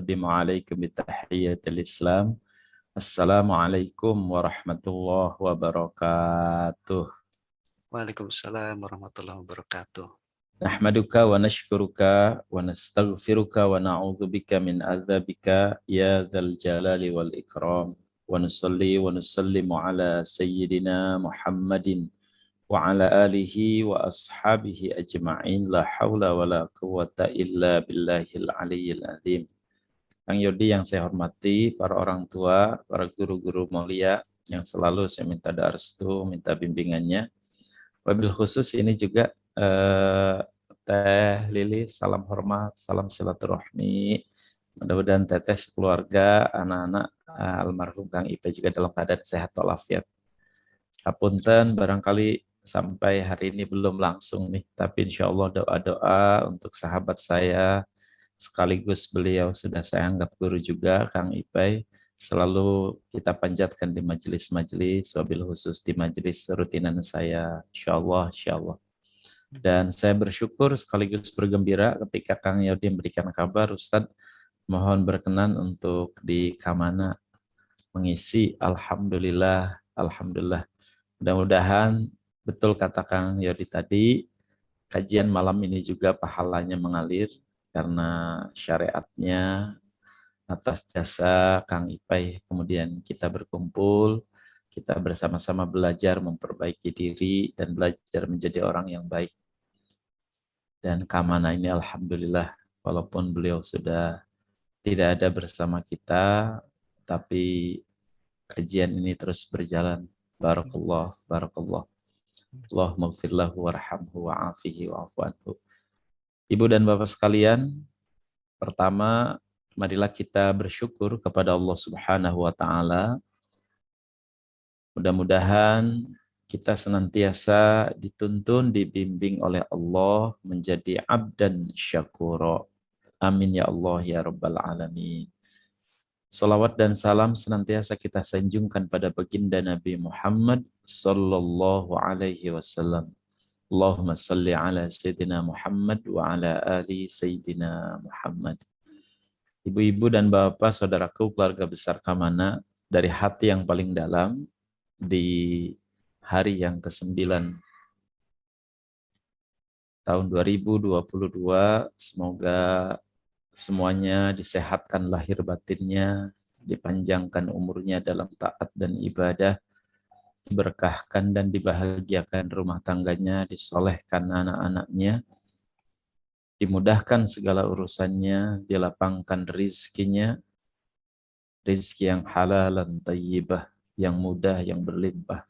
uqaddimu alaikum bitahiyyatil Islam. Assalamualaikum warahmatullahi wabarakatuh. Waalaikumsalam warahmatullahi wabarakatuh. Nahmaduka wa nashkuruka wa nastaghfiruka wa na'udzubika min adzabika ya dzal jalali wal ikram. Wa nusalli wa nusallimu ala sayyidina Muhammadin wa ala alihi wa ashabihi ajma'in. La haula wa la quwwata illa billahil aliyyil azim. Kang Yodi yang saya hormati, para orang tua, para guru-guru mulia yang selalu saya minta restu, minta bimbingannya. Wabil khusus ini juga Teh Lili, salam hormat, salam silaturahmi. Mudah-mudahan teteh sekeluarga, anak-anak almarhum Kang Ipe juga dalam keadaan sehat walafiat. Hapunten barangkali sampai hari ini belum langsung nih, tapi insya Allah doa-doa untuk sahabat saya, sekaligus beliau sudah saya anggap guru juga, Kang Ipe, selalu kita panjatkan di majelis-majelis, wabil khusus di majelis rutinan saya, insya Allah. Dan saya bersyukur sekaligus bergembira ketika Kang Yodi memberikan kabar, Ustadz mohon berkenan untuk di Kamana mengisi. Alhamdulillah. Mudah-mudahan betul kata Kang Yodi tadi, kajian malam ini juga pahalanya mengalir karena syariatnya atas jasa Kang Ipai. Kemudian kita berkumpul, kita bersama-sama belajar memperbaiki diri dan belajar menjadi orang yang baik. Dan Kamana ini alhamdulillah, walaupun beliau sudah tidak ada bersama kita, tapi kajian ini terus berjalan. Barakallah. Allahumma gfir lahu warhamhu wa'afihi wa'afu anhu. Ibu dan Bapak sekalian, pertama, marilah kita bersyukur kepada Allah Subhanahu wa Ta'ala. Mudah-mudahan kita senantiasa dituntun, dibimbing oleh Allah menjadi abdan syakura. Amin ya Allah ya Rabbal Alamin. Salawat dan salam senantiasa kita sanjungkan pada baginda Nabi Muhammad sallallahu alaihi wasallam. Allahumma salli ala Sayyidina Muhammad wa ala ali Sayyidina Muhammad. Ibu-ibu dan bapak, saudaraku, keluarga besar Kamana, dari hati yang paling dalam, di hari yang ke-9 tahun 2022, semoga semuanya disehatkan lahir batinnya, dipanjangkan umurnya dalam taat dan ibadah, diberkahkan dan dibahagiakan rumah tangganya, disolehkan anak-anaknya, dimudahkan segala urusannya, dilapangkan rizkinya, rizki yang halal dan tayyibah, yang mudah, yang berlimpah,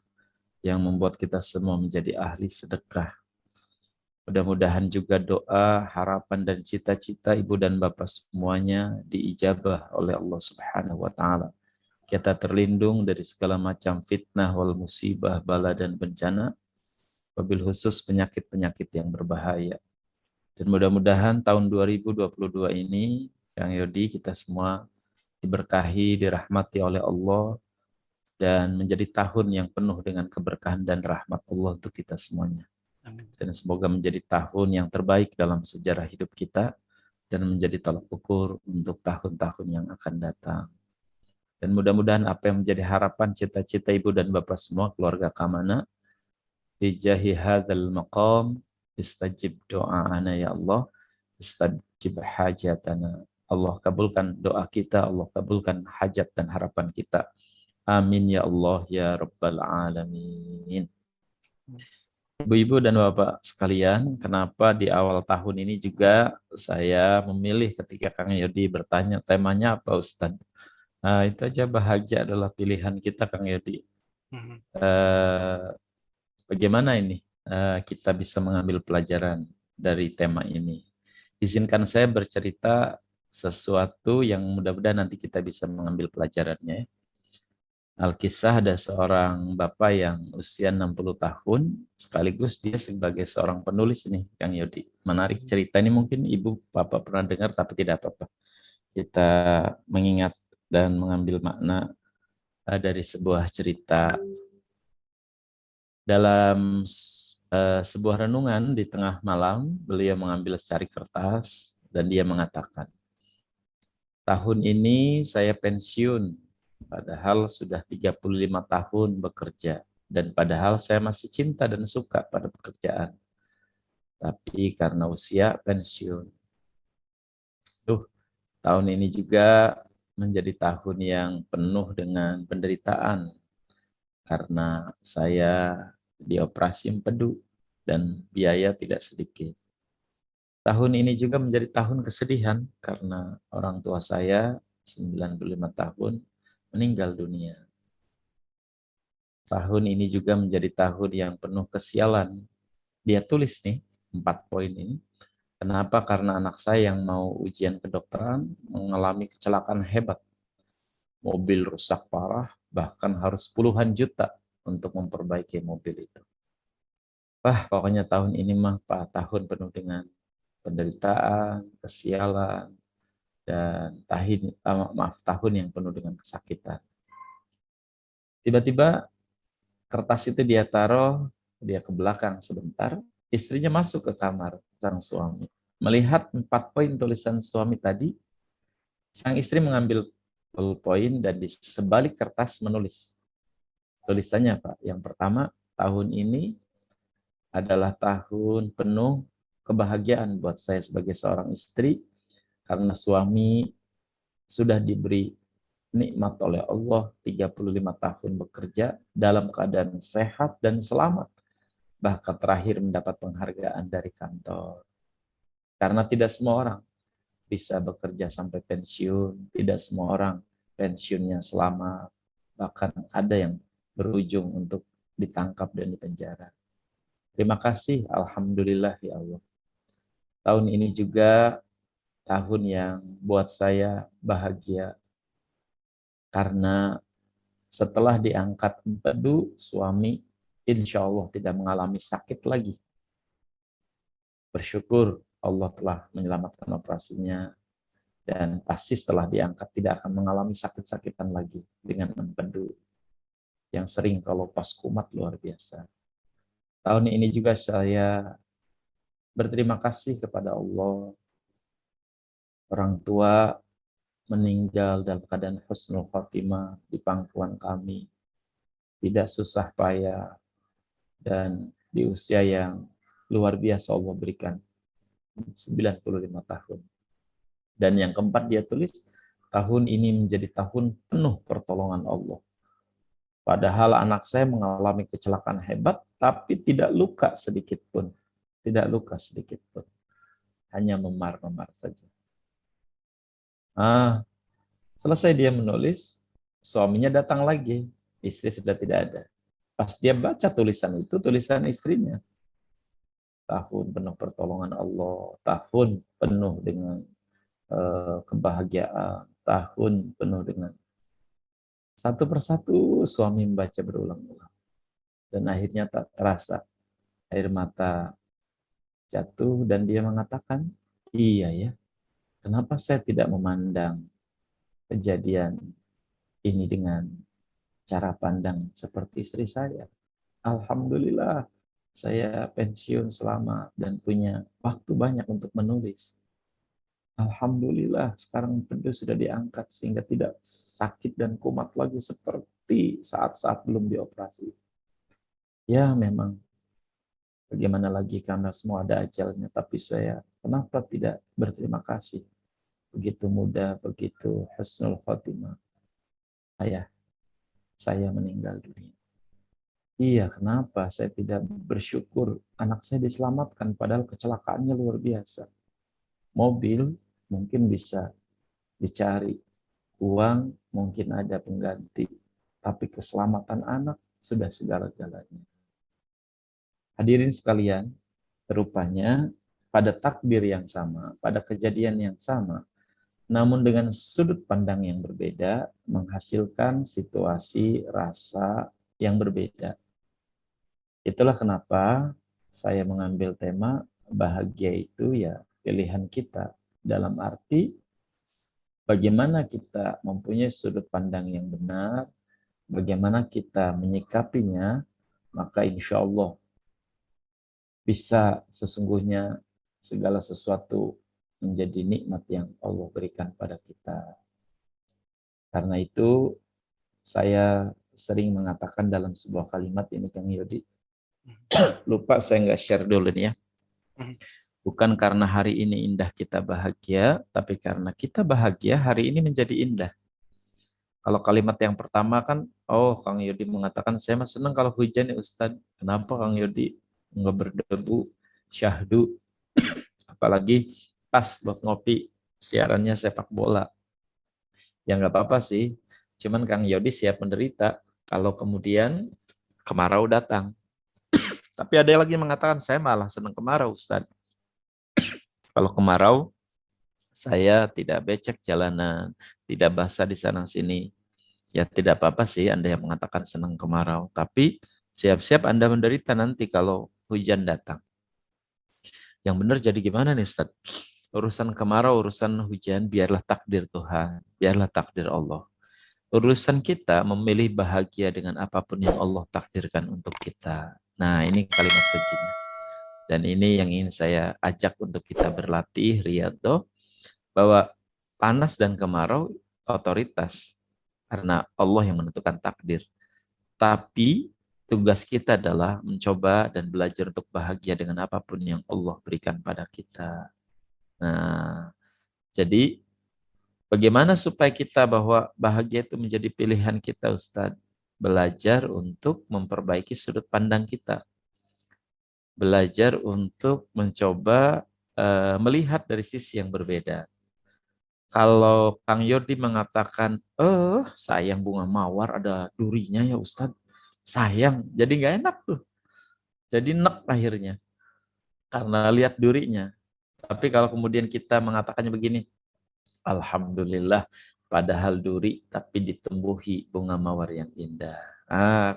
yang membuat kita semua menjadi ahli sedekah. Mudah-mudahan juga doa, harapan, dan cita-cita ibu dan bapak semuanya diijabah oleh Allah Subhanahu wa Ta'ala. Kita terlindung dari segala macam fitnah wal musibah, bala dan bencana, wabil khusus penyakit-penyakit yang berbahaya. Dan mudah-mudahan tahun 2022 ini, Kang Yodi, kita semua diberkahi, dirahmati oleh Allah, dan menjadi tahun yang penuh dengan keberkahan dan rahmat Allah untuk kita semuanya. Amin. Dan semoga menjadi tahun yang terbaik dalam sejarah hidup kita, dan menjadi tolak ukur untuk tahun-tahun yang akan datang. Dan mudah-mudahan apa yang menjadi harapan, cita-cita ibu dan bapak semua, keluarga Kamana, bijahi hadzal maqam, istajib doa'ana ya Allah, istajib hajatana. Allah kabulkan doa kita, Allah kabulkan hajat dan harapan kita. Amin ya Allah ya Rabbal Alamin. Ibu-ibu dan bapak sekalian, kenapa di awal tahun ini juga saya memilih ketika Kang Yodi bertanya temanya apa Ustadz? Nah, itu aja, bahagia adalah pilihan kita, Kang Yodi. Bagaimana ini kita bisa mengambil pelajaran dari tema ini? Izinkan saya bercerita sesuatu yang mudah-mudahan nanti kita bisa mengambil pelajarannya. Alkisah ada seorang bapak yang usia 60 tahun, sekaligus dia sebagai seorang penulis nih, Kang Yodi. Menarik cerita ini, mungkin ibu bapak pernah dengar, tapi tidak apa-apa. Kita mengingat dan mengambil makna dari sebuah cerita. Dalam sebuah renungan di tengah malam, beliau mengambil secari kertas dan dia mengatakan, Tahun ini saya pensiun, padahal sudah 35 tahun bekerja. Dan padahal saya masih cinta dan suka pada pekerjaan. Tapi karena usia pensiun. Tahun ini juga menjadi tahun yang penuh dengan penderitaan karena saya dioperasi empedu dan biaya tidak sedikit. Tahun ini juga menjadi tahun kesedihan karena orang tua saya 95 tahun meninggal dunia. Tahun ini juga menjadi tahun yang penuh kesialan. Dia tulis nih 4 poin ini. Kenapa? Karena anak saya yang mau ujian kedokteran mengalami kecelakaan hebat. Mobil rusak parah, bahkan harus puluhan juta untuk memperbaiki mobil itu. Wah, pokoknya tahun ini mah Pak, tahun penuh dengan penderitaan, kesialan, dan tahun yang penuh dengan kesakitan. Tiba-tiba kertas itu dia taruh, dia ke belakang sebentar, istrinya masuk ke kamar sang suami. Melihat 4 poin tulisan suami tadi, sang istri mengambil poin dan di sebalik kertas menulis. Tulisannya Pak, yang pertama, tahun ini adalah tahun penuh kebahagiaan buat saya sebagai seorang istri, karena suami sudah diberi nikmat oleh Allah 35 tahun bekerja dalam keadaan sehat dan selamat. Bahkan terakhir mendapat penghargaan dari kantor. Karena tidak semua orang bisa bekerja sampai pensiun, tidak semua orang pensiunnya selamat, bahkan ada yang berujung untuk ditangkap dan dipenjara. Terima kasih, Alhamdulillah ya Allah. Tahun ini juga tahun yang buat saya bahagia, karena setelah diangkat empedu, suami insya Allah tidak mengalami sakit lagi. Bersyukur Allah telah menyelamatkan operasinya, dan pasti setelah diangkat tidak akan mengalami sakit-sakitan lagi dengan empedu yang sering kalau pas kumat luar biasa. Tahun ini juga saya berterima kasih kepada Allah. Orang tua meninggal dalam keadaan husnul khotimah di pangkuan kami. Tidak susah payah dan di usia yang luar biasa Allah berikan 95 tahun. Dan yang keempat dia tulis, tahun ini menjadi tahun penuh pertolongan Allah. Padahal anak saya mengalami kecelakaan hebat, tapi tidak luka sedikit pun. Tidak luka sedikit pun. Hanya memar-memar saja. Selesai dia menulis, suaminya datang lagi. Istri sudah tidak ada. Pas dia baca tulisan itu, tulisan istrinya. Tahun penuh pertolongan Allah, tahun penuh dengan kebahagiaan, tahun penuh dengan satu persatu suami membaca berulang-ulang. Dan akhirnya tak terasa air mata jatuh dan dia mengatakan, iya ya, kenapa saya tidak memandang kejadian ini dengan cara pandang seperti istri saya. Alhamdulillah, saya pensiun selamat dan punya waktu banyak untuk menulis. Alhamdulillah, sekarang empedu sudah diangkat sehingga tidak sakit dan kumat lagi seperti saat-saat belum dioperasi. Ya memang, bagaimana lagi karena semua ada ajalnya, tapi saya kenapa tidak berterima kasih? Begitu muda, begitu husnul khotimah. Ayah, saya meninggal dunia. Iya, kenapa saya tidak bersyukur anak saya diselamatkan padahal kecelakaannya luar biasa. Mobil mungkin bisa dicari, uang mungkin ada pengganti, tapi keselamatan anak sudah segala-galanya. Hadirin sekalian, rupanya pada takdir yang sama, pada kejadian yang sama, namun dengan sudut pandang yang berbeda, menghasilkan situasi rasa yang berbeda. Itulah kenapa saya mengambil tema bahagia itu ya pilihan kita, dalam arti bagaimana kita mempunyai sudut pandang yang benar, bagaimana kita menyikapinya, maka insya Allah bisa sesungguhnya segala sesuatu menjadi nikmat yang Allah berikan pada kita. Karena itu saya sering mengatakan dalam sebuah kalimat ini, Kang Yodi, lupa saya nggak share dulu nih ya. Bukan karena hari ini indah kita bahagia, tapi karena kita bahagia hari ini menjadi indah. Kalau kalimat yang pertama kan, oh Kang Yodi mengatakan, saya mah senang kalau hujan ya Ustadz. Kenapa Kang Yodi nggak berdebu, syahdu, apalagi pas buat ngopi, siarannya sepak bola. Ya nggak apa-apa sih, cuman Kang Yodi siap menderita kalau kemudian kemarau datang. Tapi ada lagi yang mengatakan, saya malah senang kemarau Ustadz. Kalau kemarau, saya tidak becek jalanan, tidak basah di sana sini. Ya tidak apa-apa sih Anda yang mengatakan senang kemarau, tapi siap-siap Anda menderita nanti kalau hujan datang. Yang benar jadi gimana nih Ustaz? Urusan kemarau, urusan hujan, biarlah takdir Tuhan, biarlah takdir Allah. Urusan kita memilih bahagia dengan apapun yang Allah takdirkan untuk kita. Nah ini kalimat kuncinya. Dan ini yang ingin saya ajak untuk kita berlatih, Riyadho, bahwa panas dan kemarau otoritas. Karena Allah yang menentukan takdir. Tapi tugas kita adalah mencoba dan belajar untuk bahagia dengan apapun yang Allah berikan pada kita. Nah, jadi bagaimana supaya kita bahwa bahagia itu menjadi pilihan kita, Ustadz? Belajar untuk memperbaiki sudut pandang kita. Belajar untuk mencoba melihat dari sisi yang berbeda. Kalau Kang Yodi mengatakan, sayang bunga mawar ada durinya ya Ustadz. Sayang, jadi nggak enak tuh. Jadi nek akhirnya, karena lihat durinya. Tapi kalau kemudian kita mengatakannya begini, Alhamdulillah, padahal duri, tapi ditumbuhi bunga mawar yang indah.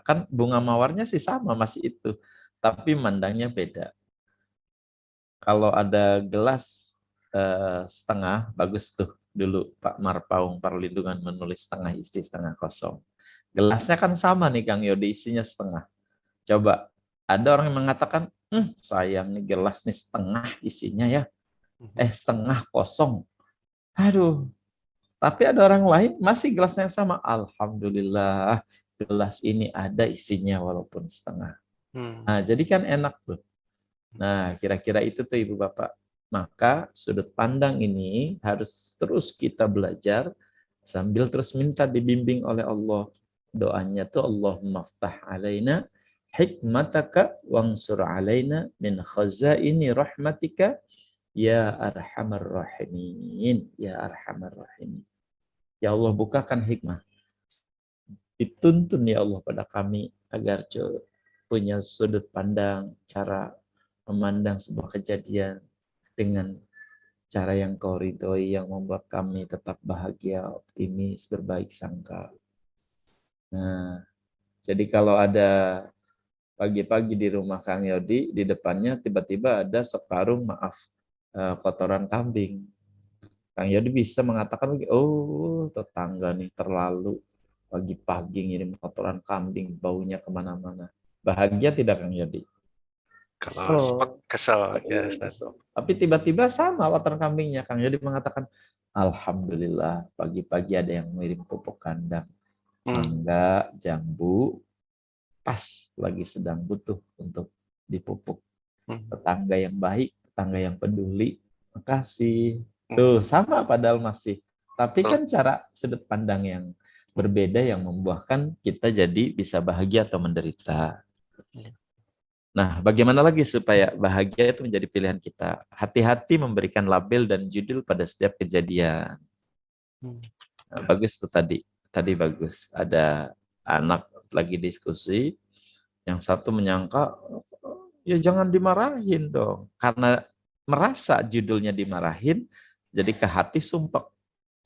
Kan bunga mawarnya sih sama, masih itu. Tapi mandangnya beda. Kalau ada gelas setengah, bagus tuh dulu Pak Marpaung Perlindungan menulis setengah isi, setengah kosong. Gelasnya kan sama nih Kang Yodi, isinya setengah. Coba, ada orang yang mengatakan, sayang nih gelas nih setengah isinya ya, setengah kosong. Aduh, tapi ada orang lain masih gelasnya yang sama. Alhamdulillah, gelas ini ada isinya walaupun setengah. Nah, jadi kan enak tuh. Nah, kira-kira itu tuh Ibu Bapak. Maka sudut pandang ini harus terus kita belajar sambil terus minta dibimbing oleh Allah. Doanya tuh Allahumma ftah alaina hikmataka wansur alaina min khazaini rahmatika ya arhamar rahimin. Ya arhamar rahimin. Ya Allah bukakan hikmah. Dituntun ya Allah pada kami agar punya sudut pandang, cara memandang sebuah kejadian dengan cara yang kau ridhoi, yang membuat kami tetap bahagia, optimis, berbaik sangka. Nah, jadi kalau ada pagi-pagi di rumah Kang Yodi, di depannya tiba-tiba ada sekarung, kotoran kambing. Kang Yodi bisa mengatakan, oh tetangga nih terlalu pagi-pagi ngirim kotoran kambing, baunya kemana-mana. Bahagia tidak Kang Yodi? Kalau sempat kesel ya Ustaz. Tapi tiba-tiba sama kotoran kambingnya. Kang Yodi mengatakan, Alhamdulillah pagi-pagi ada yang ngirim pupuk kandang. Mangga, jambu, pas lagi sedang butuh untuk dipupuk. Tetangga yang baik, tetangga yang peduli, makasih. Tuh, sama padahal masih. Tapi kan cara sudut pandang yang berbeda yang membuahkan kita jadi bisa bahagia atau menderita. Nah, bagaimana lagi supaya bahagia itu menjadi pilihan kita? Hati-hati memberikan label dan judul pada setiap kejadian. Nah, bagus tuh tadi. Tadi bagus. Ada anak lagi diskusi, yang satu menyangka, ya jangan dimarahin dong. Karena merasa judulnya dimarahin, jadi ke hati sumpek.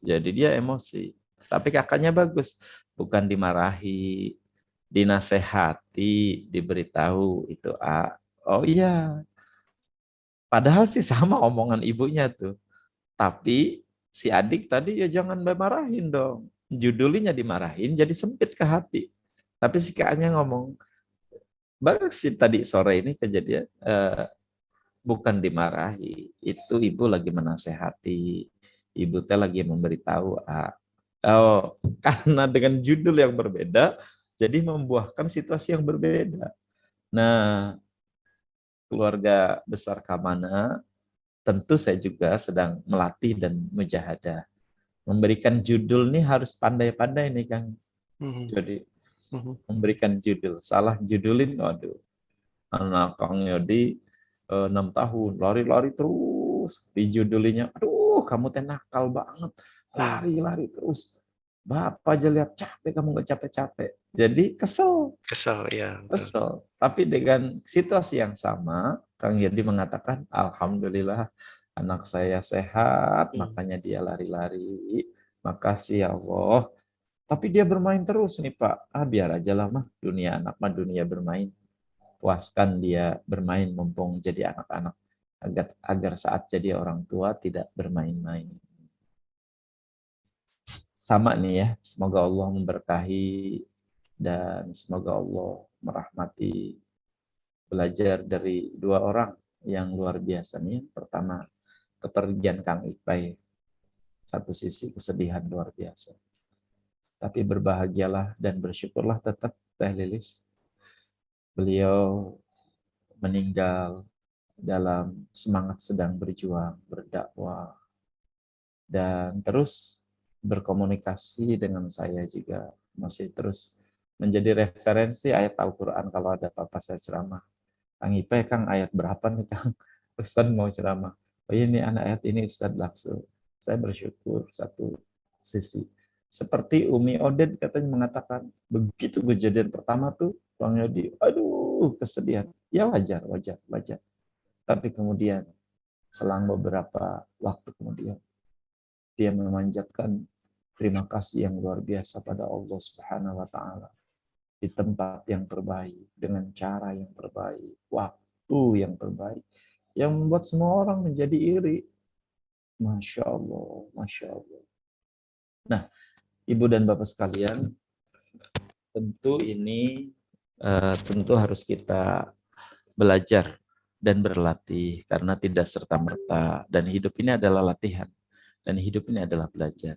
Jadi dia emosi. Tapi kakaknya bagus. Bukan dimarahi, dinasehati, diberitahu itu oh iya. Padahal sih sama omongan ibunya tuh. Tapi si adik tadi ya jangan dimarahin dong. Judulnya dimarahin jadi sempit ke hati. Tapi si kakaknya ngomong, bagus sih tadi sore ini kejadian. bukan dimarahi. Itu ibu lagi menasehati. Ibu teh lagi memberitahu, oh, karena dengan judul yang berbeda, jadi membuahkan situasi yang berbeda. Nah, keluarga besar Kamana, tentu saya juga sedang melatih dan mujahadah. Memberikan judul nih harus pandai-pandai nih Kang. Mhm. Jadi Mhm. memberikan judul, salah judulin, waduh. Anak Kang Yodi 6 tahun, lari-lari terus. Dijudulinya, aduh kamu teh nakal banget. Lari-lari terus. Bapak aja lihat capek, kamu nggak capek-capek. Jadi kesel. Kesal, ya betul. Kesel. Tapi dengan situasi yang sama, Kang Yedi mengatakan, Alhamdulillah anak saya sehat, makanya dia lari-lari. Makasih ya Allah. Tapi dia bermain terus nih Pak. Biar aja lah mah, dunia anak mah dunia bermain. Puaskan dia bermain mumpung jadi anak-anak. Agar saat jadi orang tua tidak bermain-main. Sama nih ya, semoga Allah memberkahi dan semoga Allah merahmati belajar dari dua orang yang luar biasa nih. Pertama, kepergian Kang Iqbal. Satu sisi kesedihan luar biasa. Tapi berbahagialah dan bersyukurlah tetap Teh Lilis. Beliau meninggal dalam semangat sedang berjuang, berdakwah, dan terus berkomunikasi dengan saya juga. Masih terus menjadi referensi ayat Al-Quran kalau ada apa-apa saya ceramah. Kang Ipe, Kang ayat berapa nih Kang? Ustadz mau ceramah. Oh iya nih anak ayat ini Ustadz langsung. Saya bersyukur satu sisi. Seperti Umi Oded katanya mengatakan, begitu kejadian pertama tuh, Bang Yodi, aduh kesedihan. Ya wajar, wajar, wajar. Tapi kemudian selang beberapa waktu kemudian, dia memanjatkan terima kasih yang luar biasa pada Allah Subhanahu wa taala di tempat yang terbaik, dengan cara yang terbaik, waktu yang terbaik, yang membuat semua orang menjadi iri. Masya Allah, Masya Allah. Nah, Ibu dan Bapak sekalian, tentu ini tentu harus kita belajar dan berlatih, karena tidak serta-merta, dan hidup ini adalah latihan, dan hidup ini adalah belajar.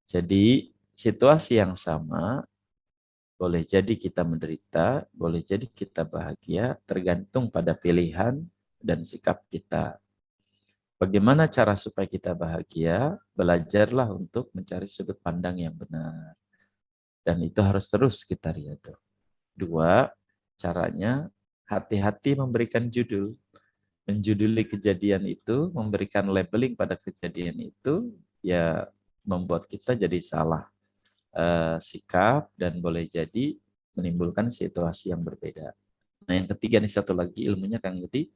Jadi, situasi yang sama, boleh jadi kita menderita, boleh jadi kita bahagia, tergantung pada pilihan dan sikap kita. Bagaimana cara supaya kita bahagia? Belajarlah untuk mencari sudut pandang yang benar. Dan itu harus terus kita lihat. Dua, caranya hati-hati memberikan judul. Menjuduli kejadian itu, memberikan labeling pada kejadian itu, ya membuat kita jadi salah sikap dan boleh jadi menimbulkan situasi yang berbeda. Nah yang ketiga nih satu lagi ilmunya Kang Yudi,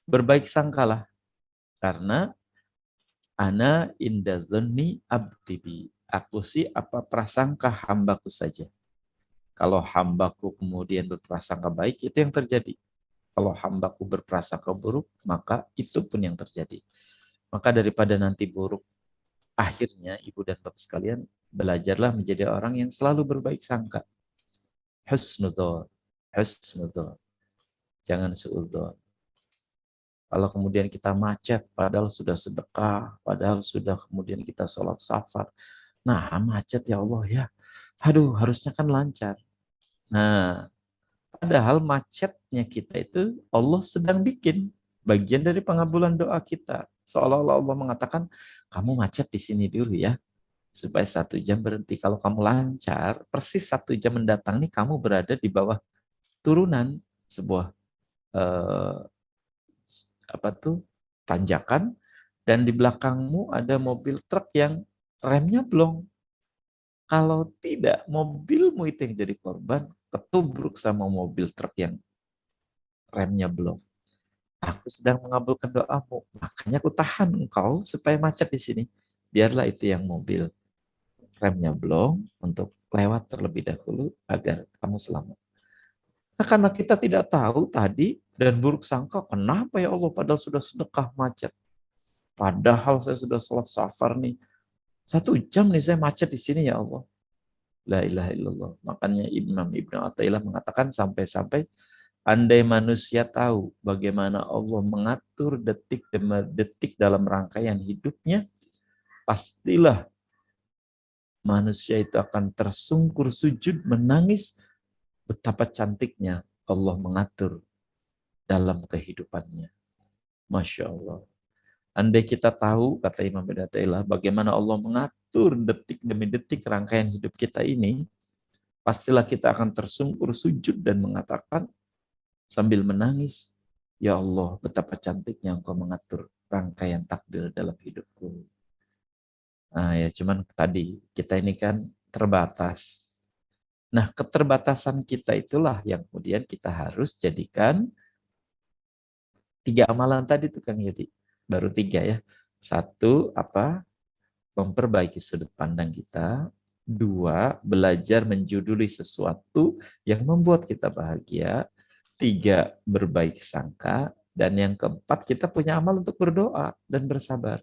berbaik sangkalah, karena ana inda dzanni abdi, aku sih apa prasangka hambaku saja. Kalau hambaku kemudian berprasangka baik, itu yang terjadi. Kalau hambaku berprasangka buruk, maka itu pun yang terjadi. Maka daripada nanti buruk, akhirnya Ibu dan Bapak sekalian, belajarlah menjadi orang yang selalu berbaik sangka. Husnudzon, husnudzon. Jangan suudzon. Kalau kemudian kita macet, padahal sudah sedekah, padahal sudah kemudian kita sholat safar. Nah, macet ya Allah ya. Aduh, harusnya kan lancar. Nah, padahal macetnya kita itu Allah sedang bikin bagian dari pengabulan doa kita. Seolah-olah Allah mengatakan, kamu macet di sini dulu ya, supaya 1 jam berhenti. Kalau kamu lancar, persis 1 jam mendatang nih kamu berada di bawah turunan sebuah eh, apa tuh tanjakan, dan di belakangmu ada mobil truk yang remnya blong. Kalau tidak, mobilmu itu yang jadi korban, ketubruk sama mobil truk yang remnya blong. Aku sedang mengabulkan doamu, makanya aku tahan engkau supaya macet di sini. Biarlah itu yang mobil remnya blong untuk lewat terlebih dahulu agar kamu selamat. Nah, karena kita tidak tahu tadi dan buruk sangka, kenapa ya Allah padahal sudah sedekah macet. Padahal saya sudah sholat safar nih. 1 jam nih saya macet di sini ya Allah. La ilaha illallah. Makanya Imam Ibnu Athaillah mengatakan sampai-sampai Andai manusia tahu bagaimana Allah mengatur detik demi detik dalam rangkaian hidupnya, pastilah manusia itu akan tersungkur sujud menangis betapa cantiknya Allah mengatur dalam kehidupannya. Masya Allah. Andai kita tahu, kata Imam Badatillah, bagaimana Allah mengatur detik demi detik rangkaian hidup kita ini, pastilah kita akan tersungkur sujud dan mengatakan sambil menangis, ya Allah, betapa cantiknya Engkau mengatur rangkaian takdir dalam hidupku. Nah ya, cuman tadi kita ini kan terbatas. Nah, keterbatasan kita itulah yang kemudian kita harus jadikan 3 amalan tadi tuh Kang Yudi. Baru 3 ya. 1, apa? Memperbaiki sudut pandang kita. 2, belajar menjuduli sesuatu yang membuat kita bahagia. 3, berbaik sangka. Dan yang keempat, kita punya amal untuk berdoa dan bersabar.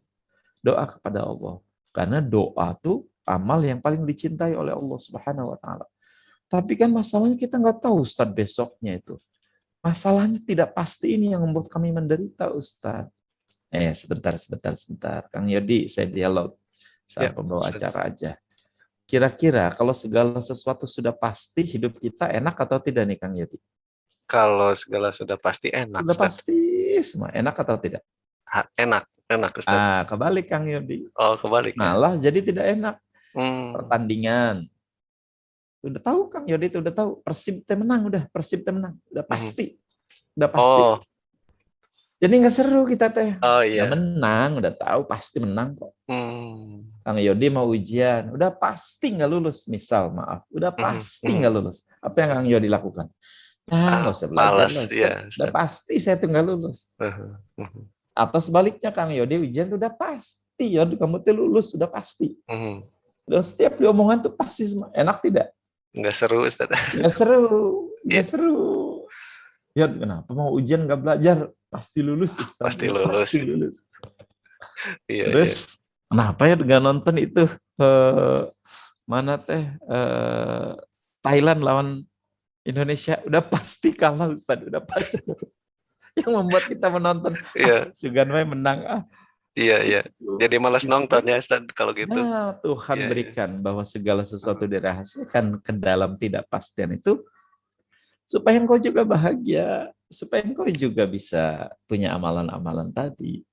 Doa kepada Allah. Karena doa tuh amal yang paling dicintai oleh Allah Subhanahu wa taala. Tapi kan masalahnya kita nggak tahu Ustaz besoknya itu. Masalahnya tidak pasti ini yang membuat kami menderita Ustaz. Sebentar. Kang Yodi, saya dialog Ya, sama pembawa Ustaz. acara aja. Kira-kira kalau segala sesuatu sudah pasti, hidup kita enak atau tidak nih Kang Yodi? Kalau segala sudah pasti enak, Sudah Ustaz. pasti semua, enak atau tidak? Enak, Ustaz. Kebalik Kang Yodi. Oh, kebalik ya. Malah jadi tidak enak. Hmm. Pertandingan. Udah tahu Kang Yodi itu udah tahu. Persib teh menang udah. Persib teh menang. Udah Mhm. pasti. Udah pasti. Oh, Jadi nggak seru kita teh. oh Udah iya. menang, udah tahu pasti menang kok. Hmm. Kang Yodi mau ujian, udah pasti nggak lulus. Misal, maaf, udah Mhm, pasti mhm. nggak lulus. Apa yang Kang Yodi lakukan? Nggak usah belajar Malas lah, ya, Ustaz. Udah Ustaz. pasti saya tuh nggak lulus. Mhm, mhm, Atau sebaliknya, Kang Yodi ujian tuh udah pasti. Yodi, kamu tuh lulus, udah pasti. mhm. Dan setiap diomongan tuh pasti enak tidak? Nggak seru, Ustaz. Nggak seru, Iya, nggak seru. Yod, kenapa mau ujian nggak belajar? Pasti lulus, Ustaz. pasti Udah lulus. pasti lulus. Iya, iya. Terus, kenapa ya nggak nonton itu? Mana teh? Thailand lawan Indonesia. Udah pasti kalah, Ustaz. Udah pasti. Yang membuat kita menonton, Iya, Sugan Wei menang. iya, iya. Jadi malas Gitu nonton kan? ya, Ustaz, kalau gitu. Nah, Tuhan Iya, iya. berikan bahwa segala sesuatu Mhm, dirahasiakan ke dalam tidak pastian itu supaya engkau juga bahagia, supaya engkau juga bisa punya amalan-amalan tadi.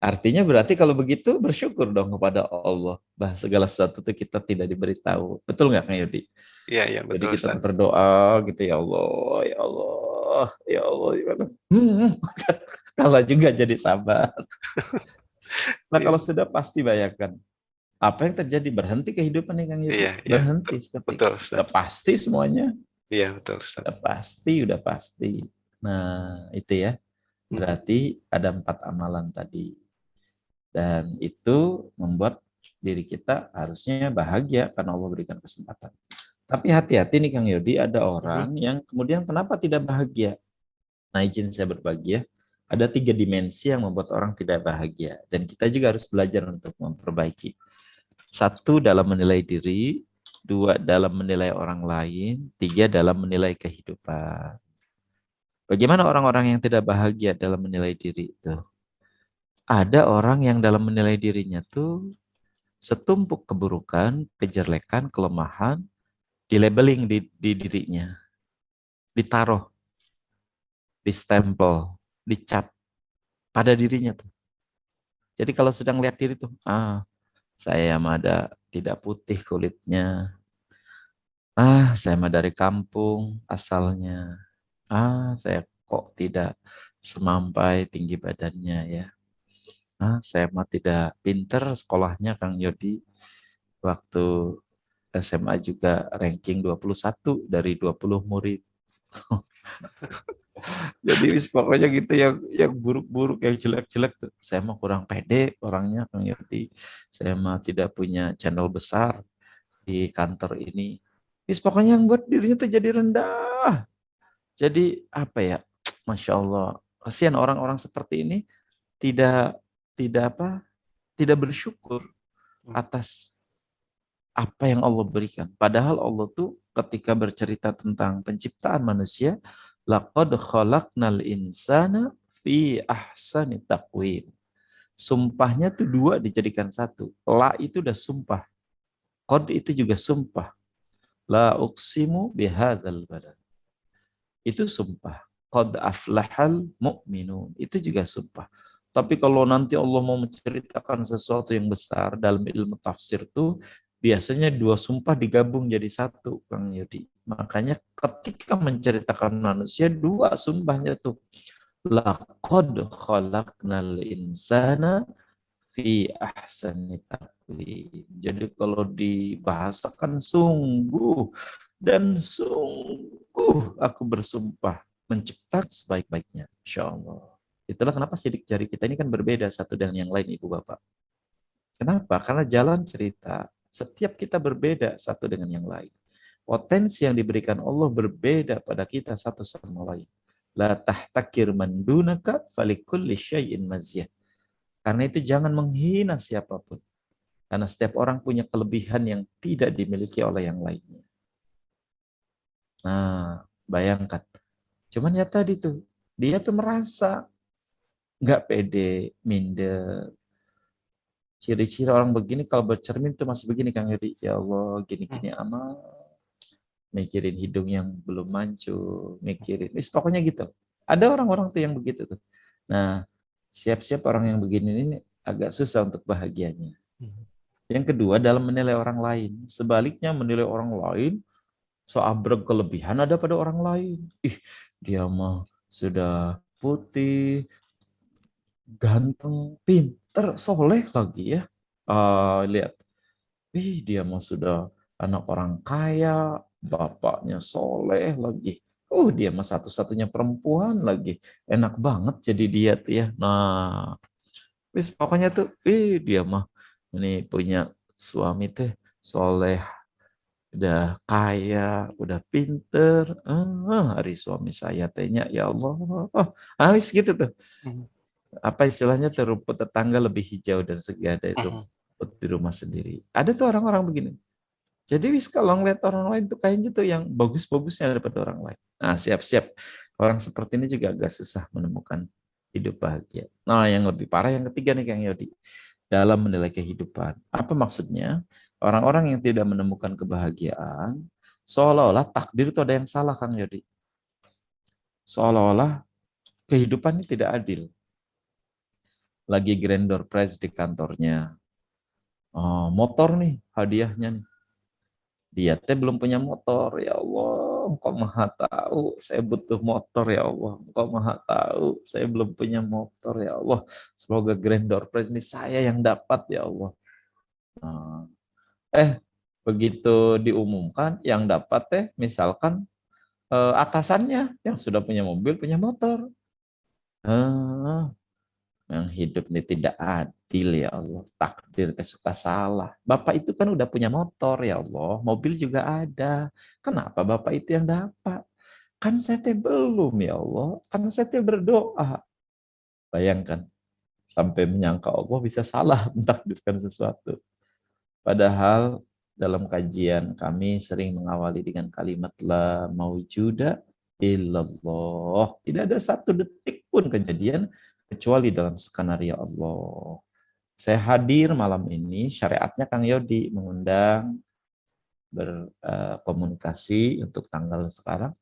Artinya berarti kalau begitu bersyukur dong kepada Allah bahwa segala sesuatu itu kita tidak diberitahu. Betul nggak Kang Yudi? iya, iya, Jadi betul, kita Ustaz. berdoa gitu, ya Allah, ya Allah, ya Allah. Gimana? Kalah juga jadi sabar. Nah Iya, kalau sudah pasti bayangkan apa yang terjadi, berhenti kehidupan nih Kang Yudi, iya, iya. berhenti seketika. Betul, Ustaz. Sudah pasti semuanya, Iya, betul, Ustaz. udah pasti. Nah itu ya, Mhm, berarti ada 4 amalan tadi. Dan itu membuat diri kita harusnya bahagia karena Allah berikan kesempatan. Tapi hati-hati nih Kang Yodi, ada mhm. orang yang kemudian kenapa tidak bahagia? Nah izin saya berbagi ya. Ada 3 dimensi yang membuat orang tidak bahagia. Dan kita juga harus belajar untuk memperbaiki. 1, dalam menilai diri. 2, dalam menilai orang lain. 3, dalam menilai kehidupan. Bagaimana orang-orang yang tidak bahagia dalam menilai diri itu? Ada orang yang dalam menilai dirinya tuh setumpuk keburukan, kejelekan, kelemahan, di labeling di dirinya, ditaruh, di stempel, dicap pada dirinya tuh. Jadi kalau sedang lihat diri tuh, saya mah ada tidak putih kulitnya, saya mah dari kampung asalnya, saya kok tidak semampai tinggi badannya ya, saya mah tidak pinter sekolahnya Kang Yodi, waktu SMA juga ranking 21 dari 20 murid. Jadi pokoknya gitu yang buruk-buruk, yang jelek-jelek. Saya mah kurang pede orangnya Kang Yudi. Saya mah tidak punya channel besar di kantor ini. Pokoknya yang buat dirinya tuh jadi rendah. Jadi apa ya? Masya Allah. Kasihan orang-orang seperti ini tidak tidak apa? Tidak bersyukur atas apa yang Allah berikan. Padahal Allah tuh ketika bercerita tentang penciptaan manusia, Laqad khalaqnal insana fi ahsani taqwim. Sumpahnya tuh dua dijadikan satu. La itu udah sumpah. Qad itu juga sumpah. La uqsimu bihadzal balad. Itu sumpah. Qad aflahal mu'minun. Itu juga sumpah. Tapi kalau nanti Allah mau menceritakan sesuatu yang besar dalam ilmu tafsir tuh biasanya dua sumpah digabung jadi satu, Kang Yudi. Makanya ketika menceritakan manusia dua sumpahnya tuh. Laqad khalaqnal insana fi ahsani taqwim. Jadi kalau dibahasakan sungguh dan sungguh aku bersumpah mencipta sebaik-baiknya. Insya Allah. Itulah kenapa sidik jari kita ini kan berbeda satu dengan yang lain, Ibu Bapak. Kenapa? Karena jalan cerita setiap kita berbeda satu dengan yang lain. Potensi yang diberikan Allah berbeda pada kita satu sama lain. La tahtakir man dunaka falikulli syai'in mazyah. Karena itu jangan menghina siapapun. Karena setiap orang punya kelebihan yang tidak dimiliki oleh yang lainnya. Nah, bayangkan. Cuman ya tadi tuh, dia tuh merasa nggak pede, minder. Ciri-ciri orang begini kalau bercermin tuh masih begini, Kang Hedi. Ya Allah, gini-gini amat. Mikirin hidung yang belum mancung, mikirin. Pokoknya gitu. Ada orang-orang tuh yang begitu tuh. Nah, siap-siap orang yang begini ini agak susah untuk bahagianya. Yang kedua dalam menilai orang lain. Sebaliknya menilai orang lain, soal berkelebihan ada pada orang lain. Ih, dia mah sudah putih, ganteng, pinter, soleh lagi ya. Lihat, dia mah sudah anak orang kaya, bapaknya soleh lagi. Dia mah satu-satunya perempuan lagi. Enak banget jadi dia tuh ya. Nah, pokoknya tuh, dia mah ini punya suami teh soleh, udah kaya, udah pinter. Hari suami saya tehnya, ya Allah. Habis gitu tuh. Apa istilahnya tuh, rumput tetangga lebih hijau dan segar dari rumput di rumah sendiri. Ada tuh orang-orang begini. Jadi wis kalau ngeliat orang lain tuh kayaknya tuh yang bagus-bagusnya daripada orang lain. Nah, siap-siap. Orang seperti ini juga agak susah menemukan hidup bahagia. Nah, yang lebih parah yang ketiga nih Kang Yodi. Dalam menilai kehidupan. Apa maksudnya? Orang-orang yang tidak menemukan kebahagiaan, seolah-olah takdir itu ada yang salah, Kang Yodi. Seolah-olah kehidupan ini tidak adil. Lagi grand door prize di kantornya. Motor nih hadiahnya nih. Dia teh belum punya motor, ya Allah, Engkau Maha tahu, saya butuh motor ya Allah, Engkau Maha tahu, saya belum punya motor ya Allah. Semoga grand door prize ini saya yang dapat ya Allah. Nah, begitu diumumkan yang dapat teh misalkan atasannya yang sudah punya mobil, punya motor. Yang hidup ini tidak adil ya Allah. Takdir teh suka salah. Bapak itu kan udah punya motor ya Allah. Mobil juga ada. Kenapa Bapak itu yang dapat? Kan saya teh belum ya Allah. Kan saya teh berdoa. Bayangkan. Sampai menyangka Allah bisa salah mentakdirkan sesuatu. Padahal dalam kajian kami sering mengawali dengan kalimat la maujuda illallah. Tidak ada satu detik pun kejadian kecuali dalam skenario Allah. Saya hadir malam ini, syariatnya Kang Yodi mengundang berkomunikasi untuk tanggal sekarang.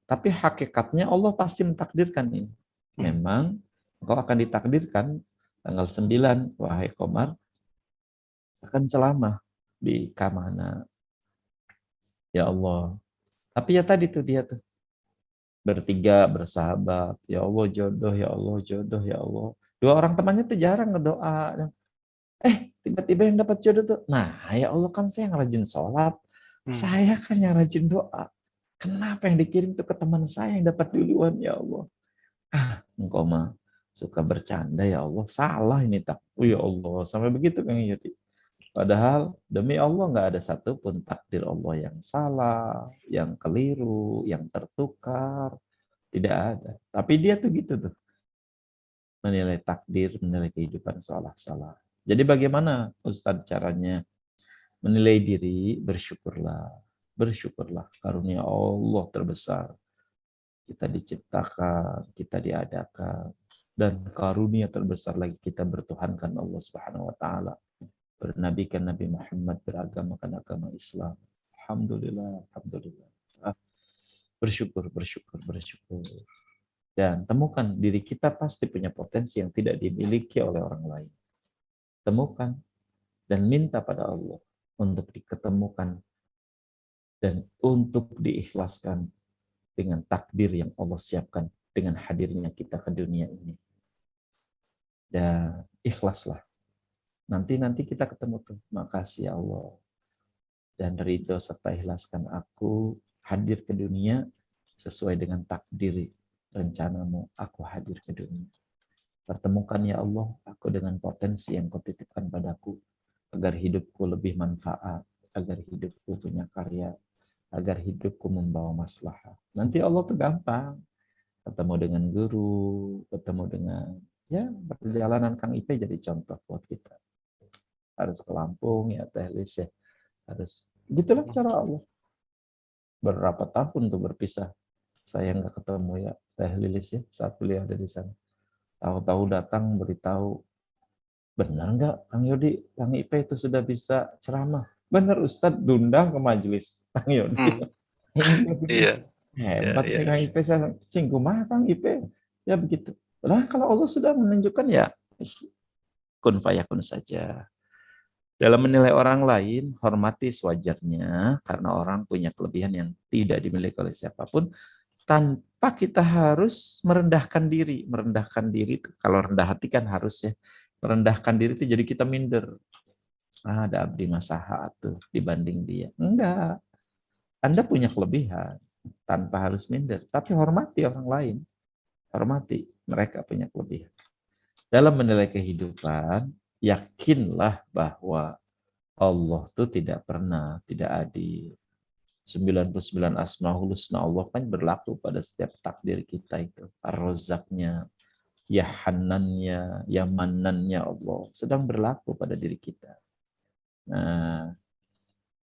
Tapi hakikatnya Allah pasti mentakdirkan ini. Memang engkau akan ditakdirkan tanggal 9, wahai Komar, akan ceramah di Kamana. Ya Allah. Tapi ya tadi tuh dia tuh. Bertiga bersahabat. Ya Allah jodoh, ya Allah jodoh, ya Allah. Dua orang temannya tuh jarang ngedoa. Tiba-tiba yang dapat jodoh tuh. Nah, ya Allah kan saya yang rajin sholat. Saya kan yang rajin doa. Kenapa yang dikirim tuh ke teman saya yang dapat duluan, ya Allah. Engkau mah suka bercanda ya Allah. Salah ini tak. Ya Allah. Sampai begitu Kang Yudi. Padahal demi Allah nggak ada satupun takdir Allah yang salah, yang keliru, yang tertukar. Tidak ada. Tapi dia tuh gitu tuh. Menilai takdir, menilai kehidupan salah-salah. Jadi bagaimana Ustadz caranya menilai diri? Bersyukurlah. Bersyukurlah. Karunia Allah terbesar. kita diciptakan, kita diadakan, dan karunia terbesar lagi kita bertuhankan Allah Subhanahu wa taala. Bernabikan Nabi Muhammad, beragamakan agama Islam. Alhamdulillah, alhamdulillah. Bersyukur, bersyukur, bersyukur. Dan temukan diri kita pasti punya potensi yang tidak dimiliki oleh orang lain. Temukan dan minta pada Allah untuk diketemukan dan untuk diikhlaskan dengan takdir yang Allah siapkan dengan hadirnya kita ke dunia ini. Dan ikhlaslah. Nanti kita ketemu tuh. Makasih ya Allah. Dan ridho serta ikhlaskan aku hadir ke dunia sesuai dengan takdir rencanamu. Aku hadir ke dunia. Pertemukan ya Allah aku dengan potensi yang kau titipkan padaku agar hidupku lebih manfaat, agar hidupku punya karya, agar hidupku membawa maslahah. Nanti Allah tuh gampang. Ketemu dengan guru, ketemu dengan perjalanan Kang Ipe jadi contoh buat kita. Harus ke Lampung ya Teh Lis ya. Harus gitulah cara Allah. Berapa tahun tuh berpisah. Saya nggak ketemu ya Teh Lilis ya saat beliau ada di sana. Tahu-tahu datang beritahu, benar nggak Kang Yodi, Kang Ipe itu sudah bisa ceramah? Benar Ustadz, diundang ke majelis Kang Yodi. Iya. Hebat Iya, nih Kang Ipe, saya cingkumah Kang Ipe. Ya begitu. Nah kalau Allah sudah menunjukkan ya kun fayakun saja. Dalam menilai orang lain, hormati sewajarnya karena orang punya kelebihan yang tidak dimiliki oleh siapapun tanpa kita harus merendahkan diri. Merendahkan diri itu, kalau rendah hati kan harus ya. Merendahkan diri itu jadi kita minder. Ada abdi masaha tuh dibanding dia. Enggak. Anda punya kelebihan tanpa harus minder. Tapi hormati orang lain. Hormati mereka punya kelebihan. Dalam menilai kehidupan, yakinlah bahwa Allah itu tidak pernah tidak adil. 99 Asmaul Husna Allah kan berlaku pada setiap takdir kita itu. Ar-Razzaqnya, Ya Hanannya, Ya Manannya Allah sedang berlaku pada diri kita. Nah,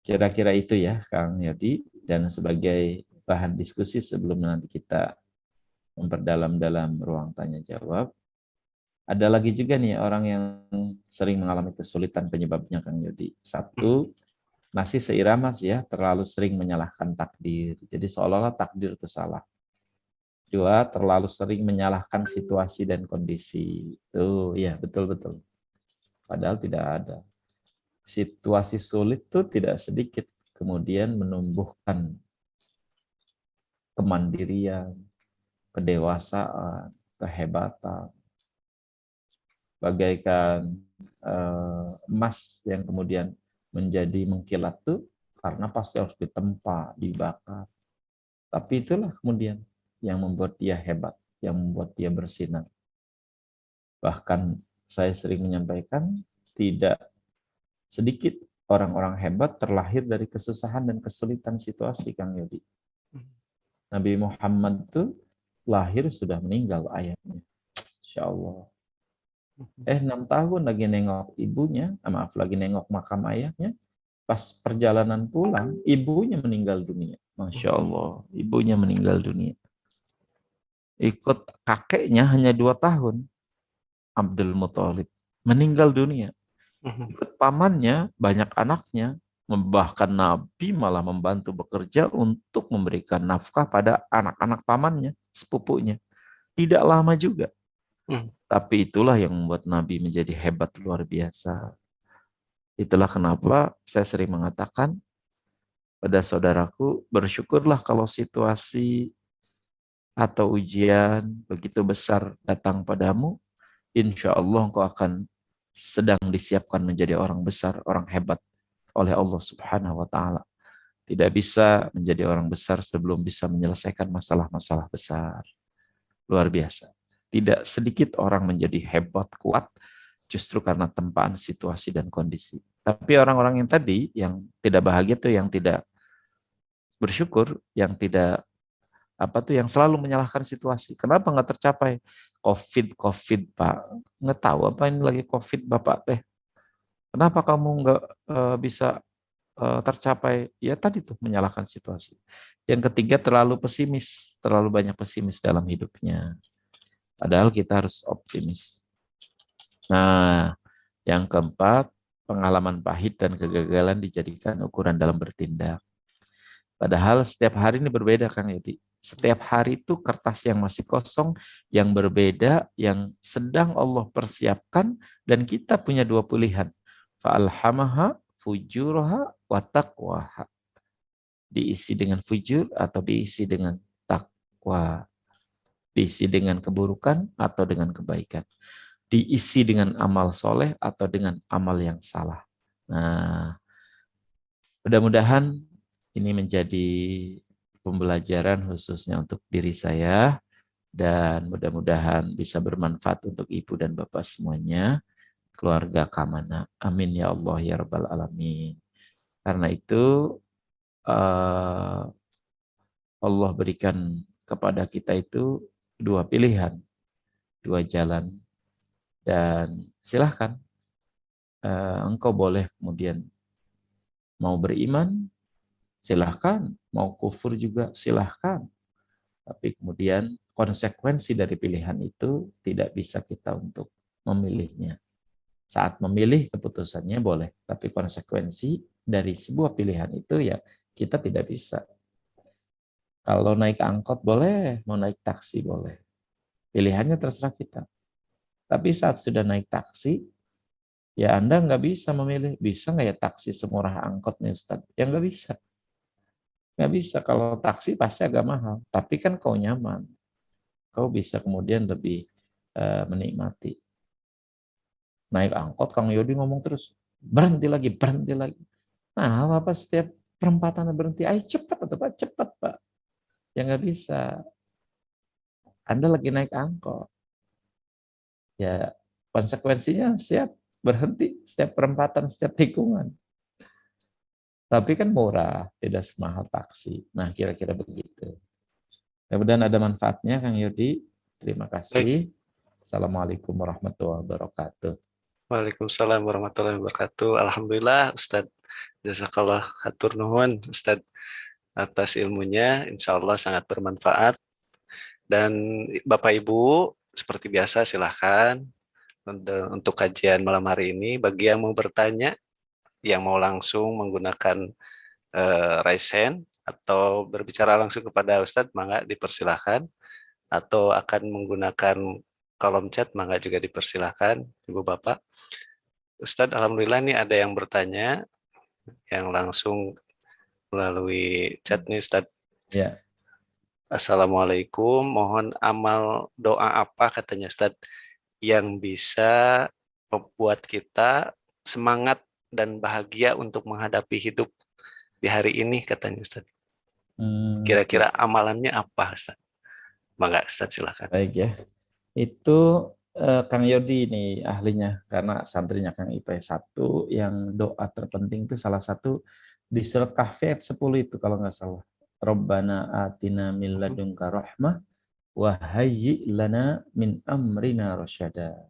kira-kira itu ya Kang Yodi, dan sebagai bahan diskusi sebelum nanti kita memperdalam dalam ruang tanya jawab. Ada lagi juga nih orang yang sering mengalami kesulitan penyebabnya Kang Yodi. Satu, masih seirama sih ya, terlalu sering menyalahkan takdir. Jadi seolah-olah takdir itu salah. Dua, terlalu sering menyalahkan situasi dan kondisi. Tuh, ya betul-betul. Padahal tidak ada. Situasi sulit tuh tidak sedikit kemudian menumbuhkan kemandirian, kedewasaan, kehebatan, bagaikan emas yang kemudian menjadi mengkilat tuh karena pasti harus ditempa, dibakar. Tapi itulah kemudian yang membuat dia hebat, yang membuat dia bersinar. Bahkan saya sering menyampaikan tidak sedikit orang-orang hebat terlahir dari kesusahan dan kesulitan situasi Kang Yodi. Nabi Muhammad tuh lahir sudah meninggal ayahnya. Insya Allah. 6 tahun lagi nengok ibunya, lagi nengok makam ayahnya, pas perjalanan pulang, ibunya meninggal dunia. Masya Allah, ibunya meninggal dunia. Ikut kakeknya hanya 2 tahun, Abdul Muthalib, meninggal dunia. Ikut pamannya, banyak anaknya, bahkan Nabi malah membantu bekerja untuk memberikan nafkah pada anak-anak pamannya, sepupunya. Tidak lama juga. Tapi itulah yang membuat Nabi menjadi hebat luar biasa. Itulah kenapa saya sering mengatakan pada saudaraku, bersyukurlah kalau situasi atau ujian begitu besar datang padamu, insya Allah engkau akan sedang disiapkan menjadi orang besar, orang hebat oleh Allah Subhanahu wa Ta'ala. Tidak bisa menjadi orang besar sebelum bisa menyelesaikan masalah-masalah besar. Luar biasa. Tidak sedikit orang menjadi hebat, kuat, justru karena tempaan situasi dan kondisi. Tapi orang-orang yang tadi, yang tidak bahagia itu, yang tidak bersyukur, yang tidak yang selalu menyalahkan situasi. Kenapa nggak tercapai? COVID Pak. Nggak tahu apa ini lagi COVID Bapak teh. Kenapa kamu nggak bisa tercapai, ya tadi tuh menyalahkan situasi. Yang ketiga terlalu pesimis, terlalu banyak pesimis dalam hidupnya. Padahal kita harus optimis. Nah, yang keempat, pengalaman pahit dan kegagalan dijadikan ukuran dalam bertindak. Padahal setiap hari ini berbeda, Kang Yudi. Setiap hari itu kertas yang masih kosong, yang berbeda, yang sedang Allah persiapkan, dan kita punya dua pilihan. Fa'alhamaha fujuraha wa taqwaha. Diisi dengan fujur atau diisi dengan takwa. Diisi dengan keburukan atau dengan kebaikan. Diisi dengan amal soleh atau dengan amal yang salah. Nah, mudah-mudahan ini menjadi pembelajaran khususnya untuk diri saya dan mudah-mudahan bisa bermanfaat untuk ibu dan bapak semuanya, keluarga Kamana. Amin ya Allah ya Rabbal Alamin. Karena itu Allah berikan kepada kita itu dua pilihan, dua jalan, dan silahkan engkau boleh kemudian mau beriman, silahkan, mau kufur juga silahkan. Tapi kemudian konsekuensi dari pilihan itu tidak bisa kita untuk memilihnya. Saat memilih keputusannya boleh, tapi konsekuensi dari sebuah pilihan itu ya kita tidak bisa. Kalau naik angkot boleh, mau naik taksi boleh. Pilihannya terserah kita. Tapi saat sudah naik taksi, ya Anda nggak bisa memilih, bisa nggak ya taksi semurah angkot nih Ustadz? Ya nggak bisa. Nggak bisa, kalau taksi pasti agak mahal. Tapi kan kau nyaman. Kau bisa kemudian lebih menikmati. Naik angkot, Kang Yodi ngomong terus, berhenti lagi, berhenti lagi. Nah, apa setiap perempatan berhenti? Ayo cepat, atau Pak, cepat Pak. Ya nggak bisa. Anda lagi naik angkot. Ya konsekuensinya siap berhenti setiap perempatan, setiap tikungan. Tapi kan murah, tidak semahal taksi. Nah, kira-kira begitu. Mudah-mudahan ada manfaatnya, Kang Yodi. Terima Baik. kasih. Assalamualaikum warahmatullahi wabarakatuh. Waalaikumsalam warahmatullahi wabarakatuh. Alhamdulillah Ustadz. Jazakallah hatur nuhun Ustadz atas ilmunya. Insya Allah sangat bermanfaat. Dan Bapak Ibu seperti biasa silahkan untuk kajian malam hari ini. Bagi yang mau bertanya, yang mau langsung menggunakan raise hand atau berbicara langsung kepada Ustadz, mangga dipersilahkan. Atau akan menggunakan kolom chat, mangga juga dipersilahkan, Ibu Bapak. Ustadz, Alhamdulillah nih ada yang bertanya, yang langsung melalui chat nih Ustadz. Ya. Assalamualaikum, mohon amal doa apa katanya Ustadz yang bisa membuat kita semangat dan bahagia untuk menghadapi hidup di hari ini katanya Ustadz. Kira-kira amalannya apa Ustadz? Mangga Ustadz silakan. Baik ya. Itu Kang Yodi ini ahlinya karena santrinya Kang IP 1 yang doa terpenting itu salah satu di surat Kahfi ayat 10 itu kalau nggak salah. Rabbana atina min ladunka rahmah wa hayyi lana min amrina rasyada.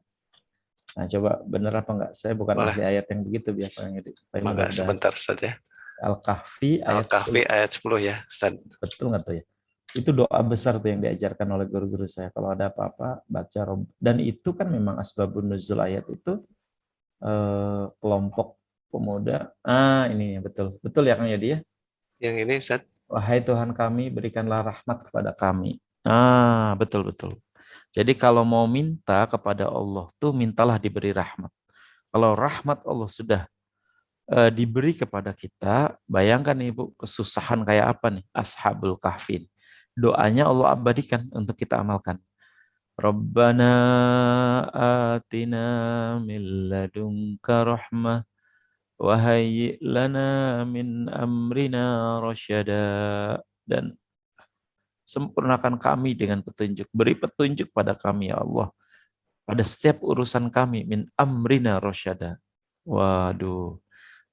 Nah, coba benar apa enggak? Saya bukan Boleh, ahli ayat yang begitu biasa Kang Yodi. Tapi mangga mudah-mudahan sebentar saja. Al-Kahfi ayat Al-Kahfi 10. ayat 10 ya Ustadz. Betul nggak tuh ya? Itu doa besar tuh yang diajarkan oleh guru-guru saya. Kalau ada apa-apa, baca Rob. Dan itu kan memang asbabun nuzul ayat itu kelompok pemuda. Ini betul. Betul ya Kang Yadi ya? Yang ini Ustadz. Wahai Tuhan kami, berikanlah rahmat kepada kami. Betul-betul. Jadi kalau mau minta kepada Allah tuh mintalah diberi rahmat. Kalau rahmat Allah sudah diberi kepada kita, bayangkan Ibu kesusahan kayak apa nih Ashabul Kahfi. Doanya Allah abadikan untuk kita amalkan. Rabbana atina min ladunka rahmah wa hayyi lana min amrina rasyada. Dan sempurnakan kami dengan petunjuk. Beri petunjuk pada kami ya Allah. Pada setiap urusan kami min amrina rasyada. Waduh.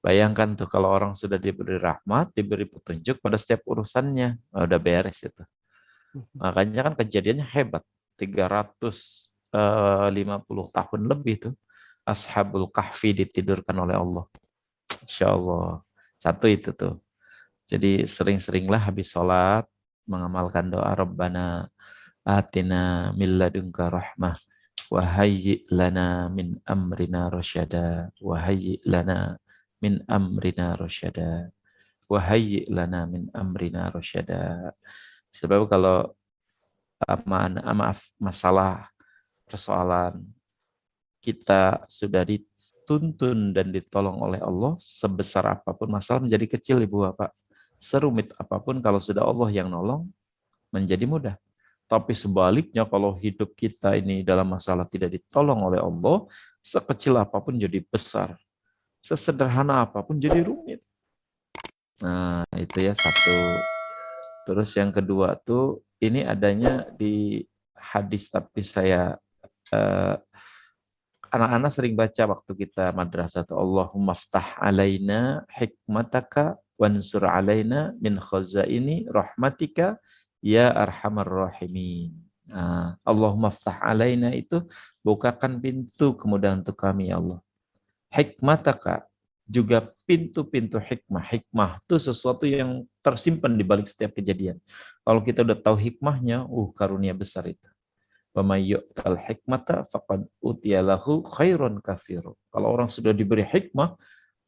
Bayangkan tuh kalau orang sudah diberi rahmat, diberi petunjuk pada setiap urusannya. Udah beres itu. Makanya kan kejadiannya hebat. 350 tahun lebih tuh Ashabul Kahfi ditidurkan oleh Allah. Insya Allah. Satu itu tuh. Jadi sering-seringlah habis sholat mengamalkan doa Rabbana atina min ladunka rahmah wa hayyi lana min amrina rasyada wa hayyi lana min amrina rasyada wa hayyi lana min amrina rasyada. Sebab kalau maaf masalah persoalan kita sudah dituntun dan ditolong oleh Allah, sebesar apapun masalah menjadi kecil Ibu Bapak. Serumit apapun kalau sudah Allah yang nolong menjadi mudah. Tapi sebaliknya kalau hidup kita ini dalam masalah tidak ditolong oleh Allah, sekecil apapun jadi besar. Sesederhana apapun jadi rumit. Nah, itu ya satu. Terus yang kedua tuh, ini adanya di hadis, tapi saya eh, anak-anak sering baca waktu kita madrasah tuh, Allahumma ftah alaina hikmataka wansur alaina min khazaini rahmatika ya arhamar rahimin. Nah, Allahumma ftah alaina itu bukakan pintu kemudahan untuk kami ya Allah. Hikmataka juga pintu-pintu hikmah. Hikmah itu sesuatu yang tersimpan di balik setiap kejadian. Kalau kita udah tahu hikmahnya, karunia besar itu. Pemayyu'tal hikmata faqad utiyalahu khairon kafiru. Kalau orang sudah diberi hikmah,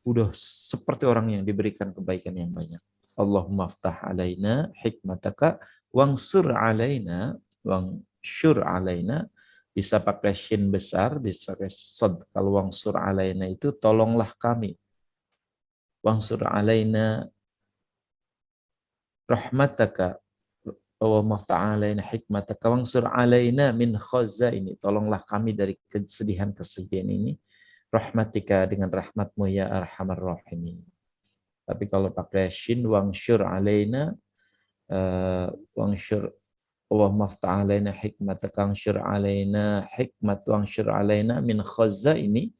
udah seperti orang yang diberikan kebaikan yang banyak. Allahumma ftah alaina hikmataka wangsur alaina wangsyur alaina. Bisa pakai shin besar, bisa pakai sod. Kalau wangsur alaina itu tolonglah kami. Wangsur alaina rahmataka wa mafta'alaina hikmataka wangsur alaina min khazaini. Tolonglah kami dari kesedihan-kesedihan ini. Rahmatika dengan rahmatmu ya arhamar rahimin. Tapi kalau pakai shin wangsyur alaina wangsyur wa mafta'alaina hikmataka wangsyur alaina hikmat wangsyur alaina min khazaini.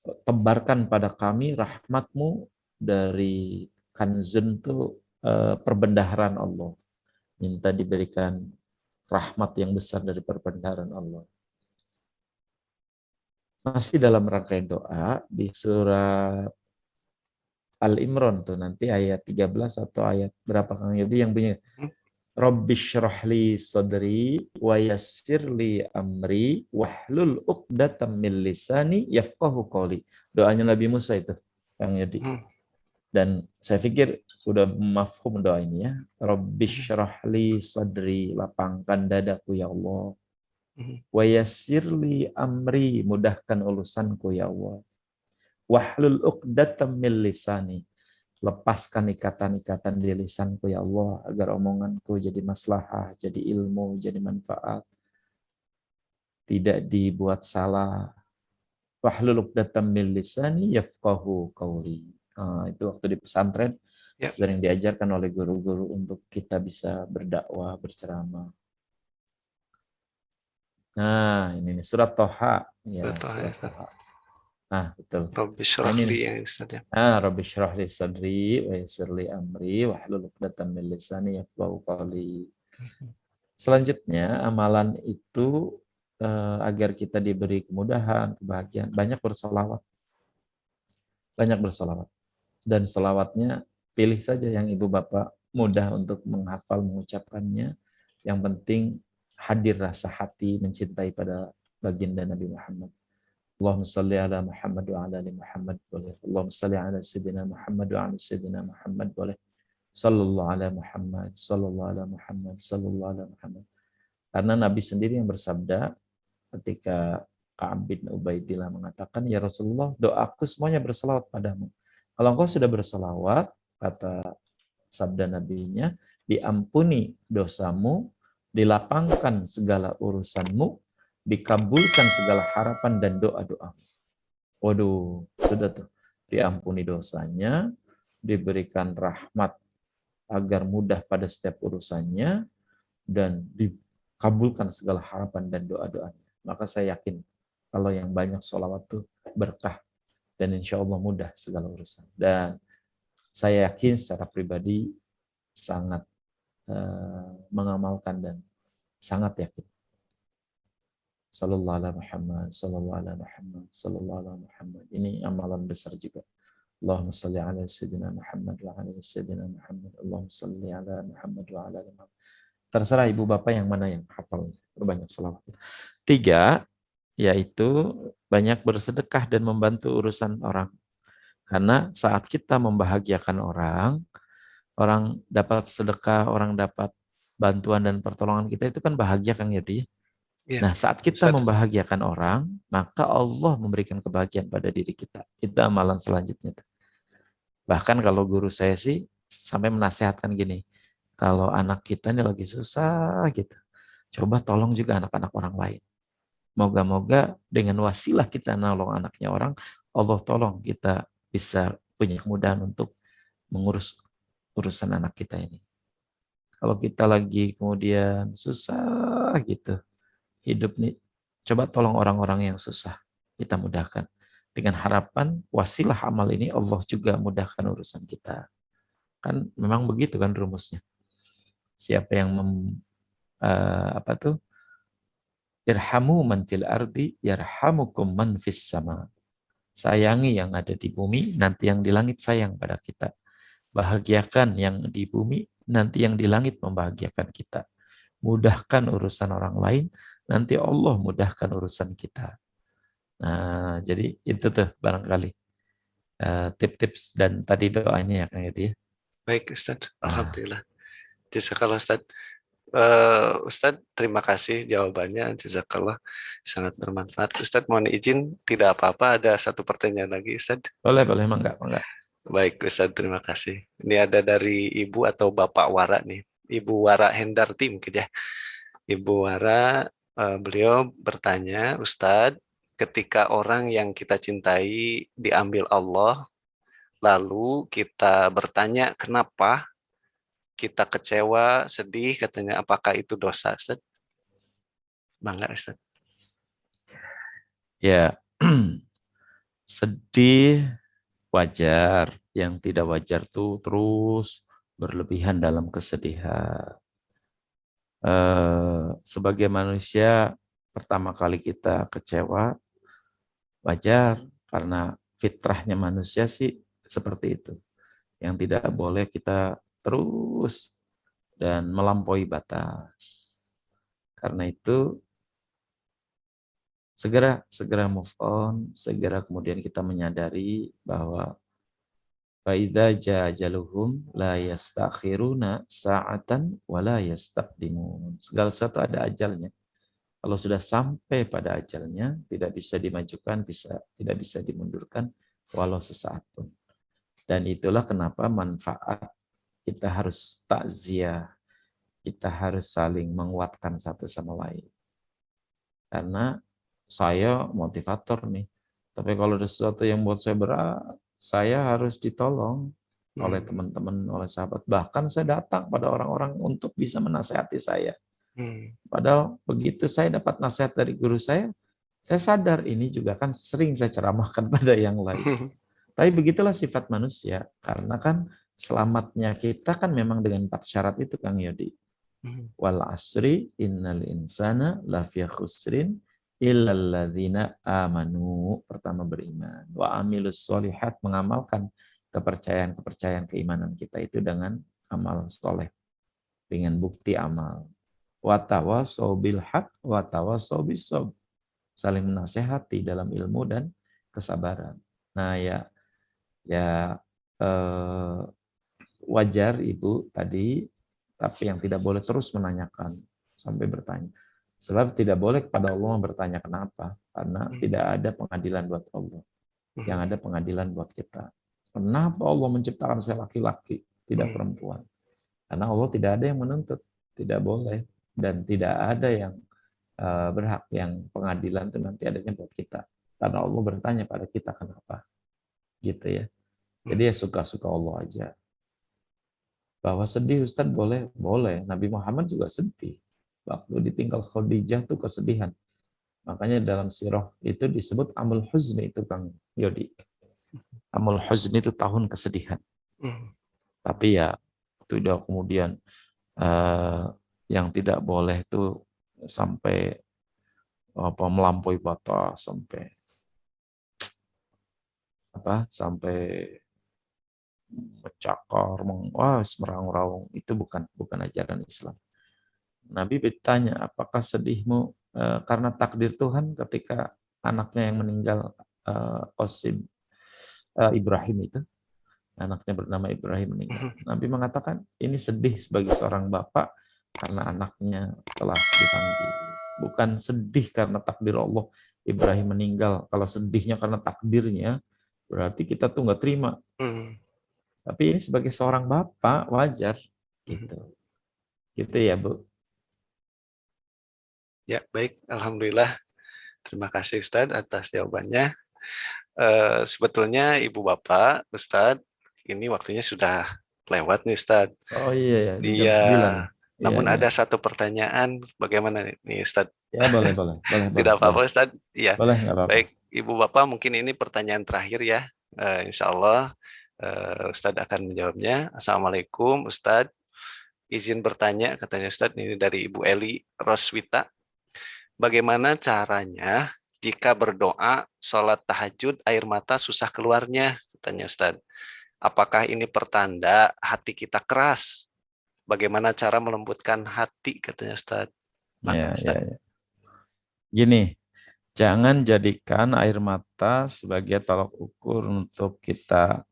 Tebarkan pada kami rahmatmu dari kanzun itu perbendaharaan Allah. Minta diberikan rahmat yang besar dari perbendaharaan Allah. Masih dalam rangkaian doa di surat Al-Imran tuh nanti ayat 13 atau ayat berapa Kang Yudi yang bunyi Rabbishrahli sadri wa yassirli amri wahlul 'uqdatam min lisani yafqahu qawli. Doanya Nabi Musa itu Kang Yudi. Dan saya pikir udah mafhum doa ini ya. Rabbishrahli sadri, lapangkan dadaku ya Allah. Wa yassirli amri, mudahkan urusanku ya Allah. Wahlul 'uqdatam min lisani, lepaskan ikatan-ikatan di lisanku ya Allah agar omonganku jadi maslahah, jadi ilmu, jadi manfaat. Tidak dibuat salah. Wahlul 'uqdatam min lisani yafqahu qawli. Itu waktu di pesantren sering diajarkan oleh guru-guru untuk kita bisa berdakwah, berceramah. Nah, ini nih surat Toha ya, surat Toha. Nah, betul. Rabbi syrahli yang Ustaz ya. Rabbi syrahli sadri wa yassirli amri wahlul 'uqdatam min lisani yafqahu qawli. Selanjutnya, amalan itu agar kita diberi kemudahan, kebahagiaan, banyak bersolawat. Banyak bersolawat. Dan selawatnya pilih saja yang ibu bapak mudah untuk menghafal, mengucapkannya. Yang penting hadir rasa hati mencintai pada baginda Nabi Muhammad. Allahumma salli ala Muhammad wa ala ali Muhammad boleh. Allahumma salli ala Sayyidina Muhammad wa ala Sayyidina Muhammad boleh. Sallallahu ala Muhammad, sallallahu ala Muhammad, sallallahu ala Muhammad. Karena Nabi sendiri yang bersabda ketika Ka'ab bin Ubaidillah mengatakan, ya Rasulullah, doaku semuanya berselawat padamu. Kalau engkau sudah berselawat, kata sabda nabinya, diampuni dosamu, dilapangkan segala urusanmu, dikabulkan segala harapan dan doa-doamu. Waduh, sudah tuh. Diampuni dosanya, diberikan rahmat agar mudah pada setiap urusannya, dan dikabulkan segala harapan dan doa-doanya. Maka saya yakin, kalau yang banyak sholawat tuh berkah, dan insya Allah mudah segala urusan. Dan saya yakin secara pribadi sangat mengamalkan dan sangat yakin. Sallallahu alaihi Muhammad, sallallahu alaihi Muhammad, sallallahu alaihi Muhammad. Ini amalan besar juga. Allahumma salli ala Sayyidina Muhammad wa ala Sayyidina Muhammad. Allahumma salli ala Muhammad wa ala Muhammad. Terserah ibu bapak yang mana yang hafal. Berbanyak salawat. 3, yaitu banyak bersedekah dan membantu urusan orang. Karena saat kita membahagiakan orang, orang dapat sedekah, orang dapat bantuan dan pertolongan kita, itu kan bahagia kan ya dia. Iya, Nah, saat kita Ustaz. membahagiakan orang, maka Allah memberikan kebahagiaan pada diri kita. Itu amalan selanjutnya. Bahkan kalau guru saya sih sampai menasehatkan gini, kalau anak kita ini lagi susah gitu, coba tolong juga anak-anak orang lain. Moga-moga dengan wasilah kita nolong anaknya orang, Allah tolong kita bisa punya kemudahan untuk mengurus urusan anak kita ini. Kalau kita lagi kemudian susah gitu, hidup nih, coba tolong orang-orang yang susah, kita mudahkan. Dengan harapan wasilah amal ini Allah juga mudahkan urusan kita. Kan memang begitu kan rumusnya. Siapa yang irhamu man fil ardi yarhamukum man fis sama. Sayangi yang ada di bumi, nanti yang di langit sayang pada kita. Bahagiakan yang di bumi, nanti yang di langit membahagiakan kita. Mudahkan urusan orang lain, nanti Allah mudahkan urusan kita. Nah, jadi itu tuh barangkali tips-tips dan tadi doanya ya Kang Yedi. Baik, Ustaz. Nah, Alhamdulillah. Jazakallah, Ustaz. Ustadz, terima kasih jawabannya. Jazakallah, sangat bermanfaat. Ustadz, mohon izin, tidak apa-apa, ada satu pertanyaan lagi, Ustadz. boleh, emang enggak. Baik, Ustadz, terima kasih. Ini ada dari Ibu atau Bapak Wara nih. Ibu Wara Hendarti mungkin ya. Ibu Wara, beliau bertanya, Ustadz, ketika orang yang kita cintai diambil Allah, lalu kita bertanya kenapa kita kecewa, sedih, katanya apakah itu dosa, Ustadz? Bangga, Ustadz. Ya, sedih wajar. Yang tidak wajar tuh terus berlebihan dalam kesedihan. Sebagai manusia, pertama kali kita kecewa, wajar. Karena fitrahnya manusia sih seperti itu. Yang tidak boleh kita terus dan melampaui batas. Karena itu, segera move on, segera kemudian kita menyadari bahwa faidza jaa ajaluhum la yastakhiruna sa'atan wa la yastaqdimun. Segala sesuatu ada ajalnya. Kalau sudah sampai pada ajalnya, tidak bisa dimajukan, tidak bisa dimundurkan walau sesaat pun. Dan itulah kenapa manfaat kita harus takziah, kita harus saling menguatkan satu sama lain. Karena saya motivator nih. Tapi kalau ada sesuatu yang buat saya berat, saya harus ditolong oleh teman-teman, oleh sahabat. Bahkan saya datang pada orang-orang untuk bisa menasehati saya. Padahal begitu saya dapat nasihat dari guru saya sadar ini juga kan sering saya ceramahkan pada yang lain. Tapi begitulah sifat manusia. Karena kan selamatnya kita kan memang dengan 4 syarat itu Kang Yodi. Wal asri innal insana lafi khusrin illal ladzina amanu. Pertama beriman. Wa amilus solihat, mengamalkan kepercayaan keimanan kita itu dengan amal soleh. Dengan bukti amal. Wa tawasau bil haq wa tawasau bis sabr. Saling menasehati dalam ilmu dan kesabaran. Nah ya wajar Ibu tadi, tapi yang tidak boleh terus menanyakan sampai bertanya. Sebab tidak boleh kepada Allah bertanya kenapa, karena tidak ada pengadilan buat Allah. Yang ada pengadilan buat kita. Kenapa Allah menciptakan saya laki-laki, tidak perempuan? Karena Allah tidak ada yang menuntut, tidak boleh, dan tidak ada yang berhak. Yang pengadilan itu nanti adanya buat kita. Karena Allah bertanya pada kita kenapa. Gitu ya. Jadi ya suka-suka Allah aja. Bahwa sedih Ustaz boleh. Nabi Muhammad juga sedih. Waktu ditinggal Khadijah itu kesedihan. Makanya dalam sirah itu disebut Amul Huzni itu Kang Yodi. Amul Huzni itu tahun kesedihan. Tapi ya tidak kemudian yang tidak boleh itu sampai melampaui batas, sampai mencakar, wah, merang-raung. Itu bukan ajaran Islam. Nabi bertanya, apakah sedihmu karena takdir Tuhan ketika anaknya yang meninggal, Qasim, Ibrahim itu, anaknya bernama Ibrahim meninggal. Nabi mengatakan, ini sedih sebagai seorang bapak karena anaknya telah dipanggil. Bukan sedih karena takdir Allah Ibrahim meninggal. Kalau sedihnya karena takdirnya, berarti kita tuh nggak terima. Tapi ini sebagai seorang bapak wajar gitu. Gitu ya, Bu. Ya, baik. Alhamdulillah. Terima kasih Ustadz atas jawabannya. Sebetulnya Ibu Bapak, Ustadz, ini waktunya sudah lewat nih Ustadz. Oh iya ya, ini jam Iya, 9 nih. Iya, namun iya. ada satu pertanyaan, bagaimana nih Ustadz? Ya, boleh, boleh, boleh, boleh, Tidak boleh. apa-apa Ustadz? Iya, Boleh, nggak apa-apa. baik. Ibu Bapak, mungkin ini pertanyaan terakhir ya. Insya Allah Ustadz akan menjawabnya. Assalamualaikum Ustadz. Izin bertanya, katanya Ustadz, ini dari Ibu Eli Roswita. Bagaimana caranya jika berdoa, sholat tahajud, air mata susah keluarnya? Katanya Ustadz. Apakah ini pertanda hati kita keras? Bagaimana cara melembutkan hati? Katanya Ustadz. Maka Ya, ya, Ustadz. ya. Gini, jangan jadikan air mata sebagai tolak ukur untuk kita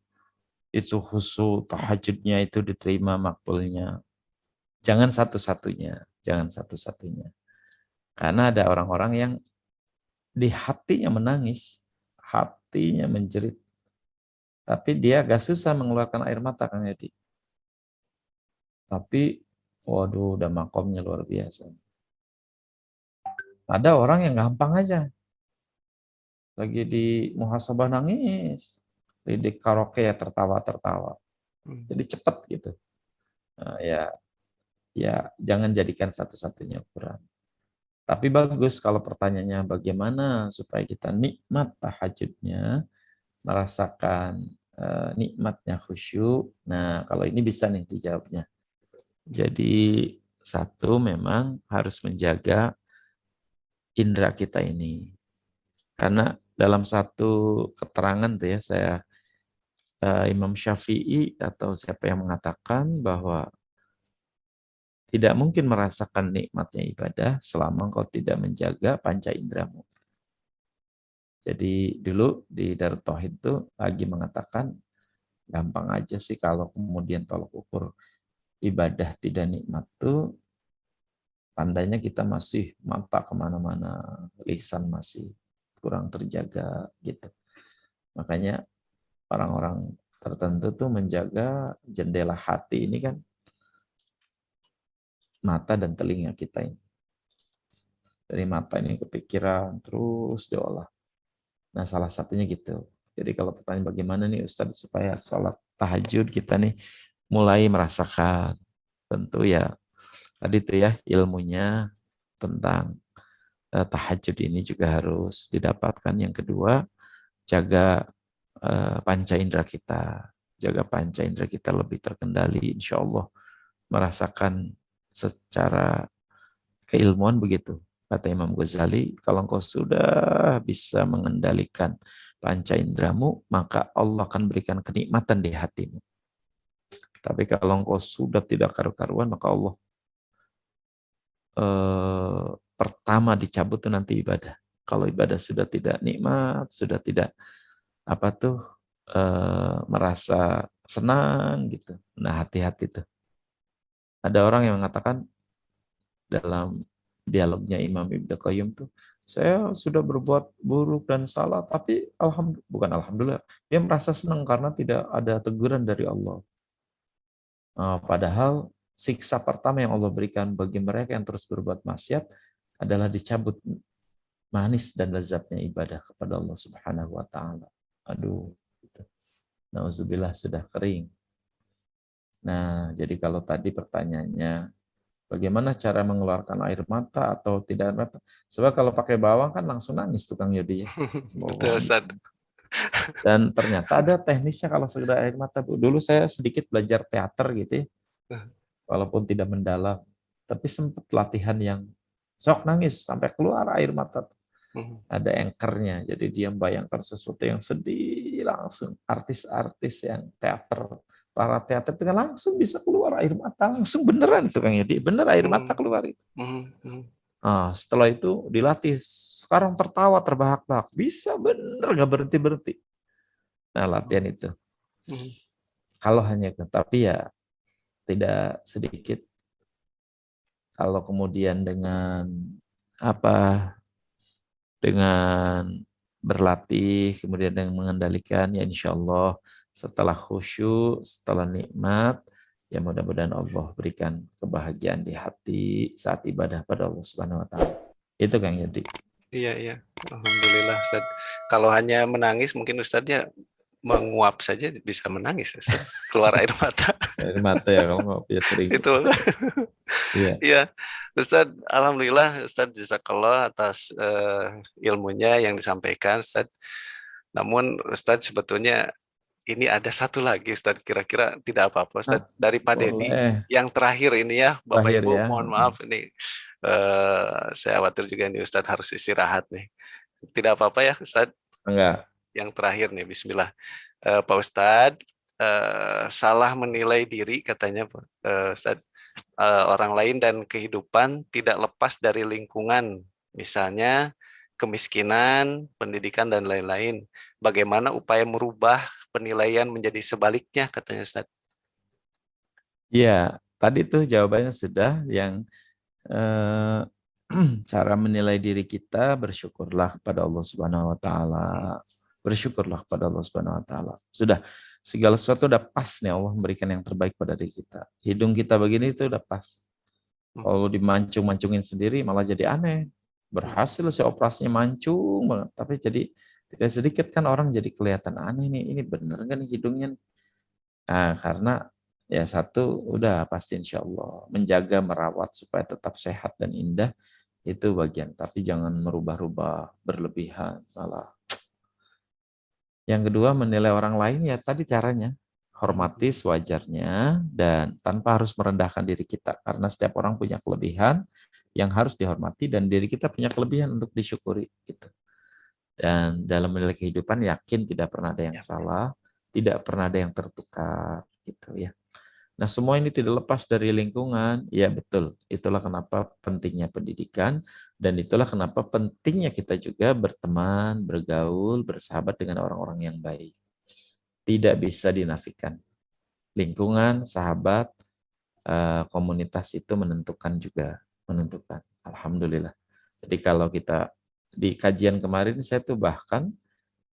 itu khusyuk, tahajudnya itu diterima makbulnya. Jangan satu-satunya, jangan satu-satunya. Karena ada orang-orang yang di hatinya menangis, hatinya menjerit, tapi dia agak susah mengeluarkan air mata, Kang Edi. Tapi, waduh, udah makomnya luar biasa. Ada orang yang gampang aja, lagi di muhasabah nangis, di karaoke ya tertawa-tertawa. Jadi cepat gitu. Nah, ya jangan jadikan satu-satunya ukuran. Tapi bagus kalau pertanyaannya bagaimana supaya kita nikmat tahajudnya, merasakan nikmatnya khusyuk. Nah, kalau ini bisa nih dijawabnya. Jadi satu memang harus menjaga indera kita ini. Karena dalam satu keterangan tuh ya Imam Syafi'i atau siapa yang mengatakan bahwa tidak mungkin merasakan nikmatnya ibadah selama engkau tidak menjaga panca inderamu. Jadi dulu di Darut Tauhid itu lagi mengatakan gampang aja sih kalau kemudian tolok ukur ibadah tidak nikmat tuh tandanya kita masih mata kemana-mana, lisan masih kurang terjaga gitu. Makanya orang-orang tertentu tuh menjaga jendela hati ini kan mata dan telinga kita ini. Dari mata ini kepikiran terus diolah. Nah, salah satunya gitu. Jadi kalau pertanyaan bagaimana nih Ustadz supaya sholat tahajud kita nih mulai merasakan, tentu ya tadi tuh ya ilmunya tentang tahajud ini juga harus didapatkan. Yang kedua, jaga panca indera kita. Jaga panca indera kita lebih terkendali, insya Allah merasakan secara keilmuan begitu. Kata Imam Ghazali, kalau engkau sudah bisa mengendalikan panca inderamu, maka Allah akan berikan kenikmatan di hatimu. Tapi kalau engkau sudah tidak karu-karuan, maka Allah pertama dicabut itu nanti ibadah. Kalau ibadah sudah tidak nikmat, sudah tidak merasa senang gitu. Nah, hati-hati tuh. Ada orang yang mengatakan dalam dialognya Imam Ibnu Qayyim tuh, saya sudah berbuat buruk dan salah, tapi bukan alhamdulillah, dia merasa senang karena tidak ada teguran dari Allah. Padahal siksa pertama yang Allah berikan bagi mereka yang terus berbuat maksiat adalah dicabut manis dan lezatnya ibadah kepada Allah Subhanahu wa taala. Aduh, gitu. Nauzubillah sudah kering. Nah, jadi kalau tadi pertanyaannya bagaimana cara mengeluarkan air mata atau tidak air mata? Sebab kalau pakai bawang kan langsung nangis tukang Yodi ya. Betul Bawang. Ustadz. Dan ternyata ada teknisnya kalau sekedar air mata. Bu. Dulu saya sedikit belajar teater gitu ya, walaupun tidak mendalam. Tapi sempat latihan yang sok nangis sampai keluar air mata. Ada anchornya, jadi dia membayangkan sesuatu yang sedih langsung artis-artis yang teater, para teater itu kan langsung bisa keluar air mata, langsung beneran itu Kang Yedi, bener air mata keluar itu. Nah, setelah itu dilatih, sekarang tertawa terbahak-bahak, bisa bener nggak berhenti-berhenti. Nah, latihan itu. Kalau hanya tapi ya tidak sedikit. Kalau kemudian dengan apa, dengan berlatih, kemudian dengan mengendalikan, ya insya Allah setelah khusyuk, setelah nikmat, ya mudah-mudahan Allah berikan kebahagiaan di hati saat ibadah pada Allah Subhanahu Wa Taala. Itu Kang Yedi. Iya, iya. Alhamdulillah, Ustaz. Kalau hanya menangis, mungkin Ustaznya menguap saja bisa menangis, Ustaz. Keluar air mata. Air mata ya kalau nggak ya sering. Itu. Iya. Iya, Ustaz. Alhamdulillah, Ustaz jazakallah atas ilmunya yang disampaikan, Ustaz. Namun, Ustaz sebetulnya ini ada satu lagi, Ustaz. Kira-kira tidak apa-apa, Ustaz. Ah, Dari Pak Dedi, boleh. yang terakhir ini ya, Bapak Terakhir Ibu, ya. mohon maaf ini. Saya khawatir juga nih Ustadz harus istirahat nih. Tidak apa-apa ya Ustadz. Enggak. Yang terakhir nih, Bismillah. Pak Ustadz, salah menilai diri katanya Ustadz. Orang lain dan kehidupan tidak lepas dari lingkungan. Misalnya kemiskinan, pendidikan, dan lain-lain. Bagaimana upaya merubah penilaian menjadi sebaliknya katanya Ustadz. Iya, tadi tuh jawabannya sudah yang eh, cara menilai diri kita, bersyukurlah kepada Allah Subhanahu wa taala. Bersyukurlah kepada Allah Subhanahu wa taala. Sudah, segala sesuatu udah pas nih, Allah memberikan yang terbaik pada diri kita. Hidung kita begini itu udah pas. Kalau dimancung-mancungin sendiri malah jadi aneh. Berhasil sih operasinya mancung banget, tapi jadi tidak sedikit kan orang jadi kelihatan aneh nih, ini bener kan hidungnya? Nah, karena ya satu udah pasti insya Allah menjaga merawat supaya tetap sehat dan indah itu bagian, tapi jangan merubah-rubah berlebihan malah. Yang kedua menilai orang lain ya tadi caranya hormati sewajarnya dan tanpa harus merendahkan diri kita karena setiap orang punya kelebihan yang harus dihormati dan diri kita punya kelebihan untuk disyukuri gitu. Dan dalam menilai kehidupan yakin tidak pernah ada yang salah, tidak pernah ada yang tertukar gitu ya. Nah, semua ini tidak lepas dari lingkungan. Ya, betul. Itulah kenapa pentingnya pendidikan dan itulah kenapa pentingnya kita juga berteman, bergaul, bersahabat dengan orang-orang yang baik. Tidak bisa dinafikan. Lingkungan, sahabat, komunitas itu menentukan juga, menentukan. Alhamdulillah. Jadi kalau kita di kajian kemarin saya tuh bahkan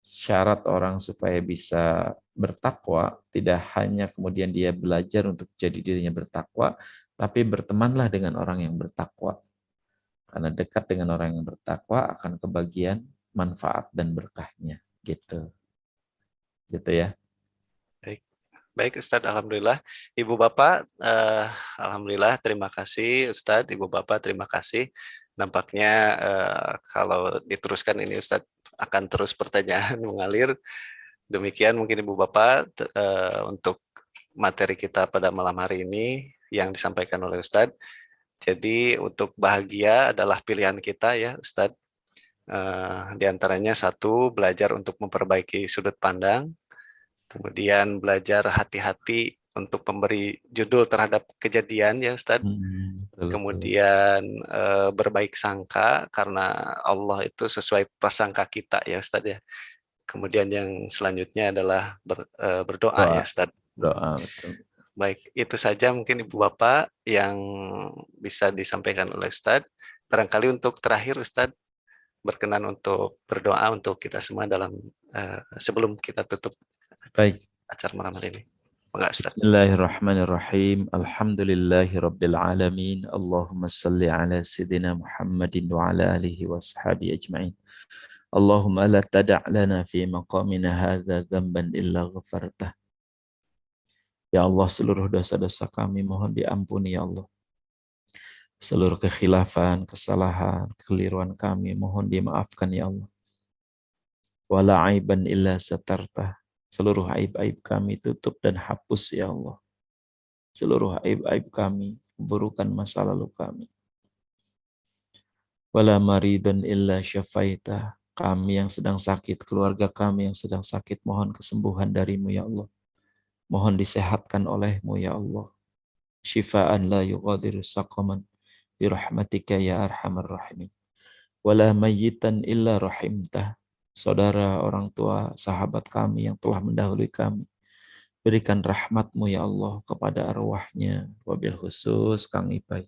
syarat orang supaya bisa bertakwa tidak hanya kemudian dia belajar untuk jadi dirinya bertakwa, tapi bertemanlah dengan orang yang bertakwa. Karena dekat dengan orang yang bertakwa akan kebagian manfaat dan berkahnya. Gitu. Gitu ya. Baik. Baik Ustadz, Alhamdulillah. Ibu Bapak, Alhamdulillah terima kasih Ustadz, Ibu Bapak terima kasih. Nampaknya kalau diteruskan ini Ustadz akan terus pertanyaan mengalir. Demikian mungkin Ibu Bapak untuk materi kita pada malam hari ini yang disampaikan oleh Ustadz. Jadi untuk bahagia adalah pilihan kita ya Ustadz. Di antaranya satu, belajar untuk memperbaiki sudut pandang. Kemudian belajar hati-hati untuk memberi judul terhadap kejadian ya Ustadz. Betul. Kemudian berbaik sangka karena Allah itu sesuai prasangka kita ya Ustadz ya. Kemudian yang selanjutnya adalah berdoa ya Doa, Ustadz. doa betul. Baik, itu saja mungkin Ibu Bapak yang bisa disampaikan oleh Ustadz. Barangkali untuk terakhir Ustadz berkenan untuk berdoa untuk kita semua dalam sebelum kita tutup Baik. acara malam hari ini. Enggak, Ustaz. Bismillahirrahmanirrahim. Alhamdulillahirabbil alamin. Allahumma salli ala sayyidina Muhammadin wa ala alihi wa sahbihi ajma'in. Allahumma la tada' lana fi maqamina hadza dzamban illa ghafartah. Ya Allah, seluruh dosa-dosa kami mohon diampuni ya Allah. Seluruh kekhilafan, kesalahan, kekeliruan kami mohon dimaafkan ya Allah. Wala aiban illa satartah. Seluruh aib-aib kami tutup dan hapus ya Allah. Seluruh aib-aib kami, keburukan masa lalu kami. Wala maridan illa syafaitah. Kami yang sedang sakit, keluarga kami yang sedang sakit, mohon kesembuhan darimu ya Allah. Mohon disehatkan olehmu ya Allah. Syifaan la yughadiru saqaman birahmatika ya arhamar rahimin. Wala mayyitan illa rahimtah. Saudara, orang tua, sahabat kami yang telah mendahului kami, berikan rahmatmu ya Allah kepada arwahnya, wabil khusus Kang Ipai,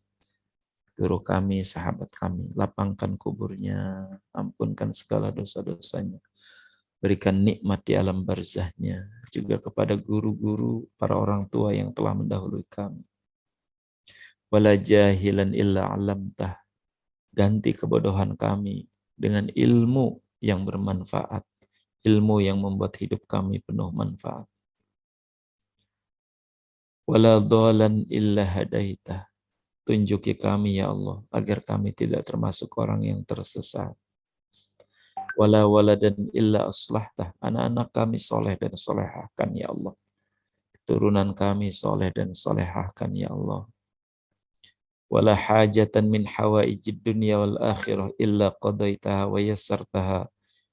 guru kami, sahabat kami, lapangkan kuburnya, ampunkan segala dosa-dosanya, berikan nikmat di alam barzahnya, juga kepada guru-guru, para orang tua yang telah mendahului kami. Wala jahilan illa alamtah, ganti kebodohan kami dengan ilmu yang bermanfaat, ilmu yang membuat hidup kami penuh manfaat. Wala dhalan illa hadaitah, tunjuki kami ya Allah, agar kami tidak termasuk orang yang tersesat. Wala waladan illa aslahtah, anak-anak kami soleh dan solehahkan ya Allah. Turunan kami soleh dan solehahkan ya Allah. Wala hajatan min hawaijid dunya wal akhirah illa qadaitaha wa yassartaha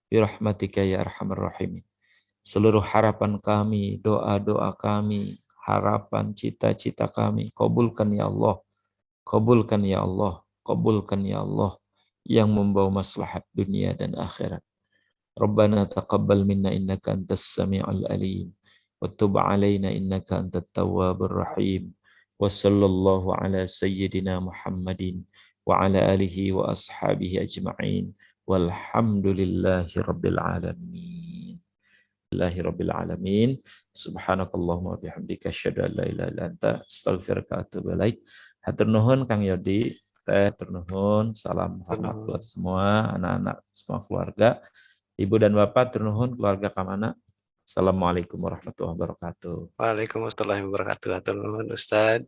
birahmatika ya arhamar rahimin. Seluruh harapan kami, doa-doa kami, harapan, cita-cita kami, kabulkan ya Allah. Kabulkan ya Allah, kabulkan ya Allah yang membawa maslahat dunia dan akhirat. Rabbana taqabbal minna innaka antas sami'ul alim wa tub 'alaina innaka antat tawwabur rahim. Wa sallallahu ala sayyidina Muhammadin wa ala alihi wa ashabihi ajma'in. Walhamdulillahi rabbil alamin. Rabbil alamin. Subhanakallahumma bihamdika asyhadu an la ilaha illa anta astaghfiruka wa atubu ilaik. Hatur nuhun Kang Yodi, hatur nuhun, salam hormat buat semua anak-anak, semua keluarga. Ibu dan Bapak, hatur nuhun keluarga Kamana. Assalamualaikum warahmatullahi wabarakatuh. Waalaikumsalam warahmatullahi wabarakatuh. Hatur nuhun Ustaz.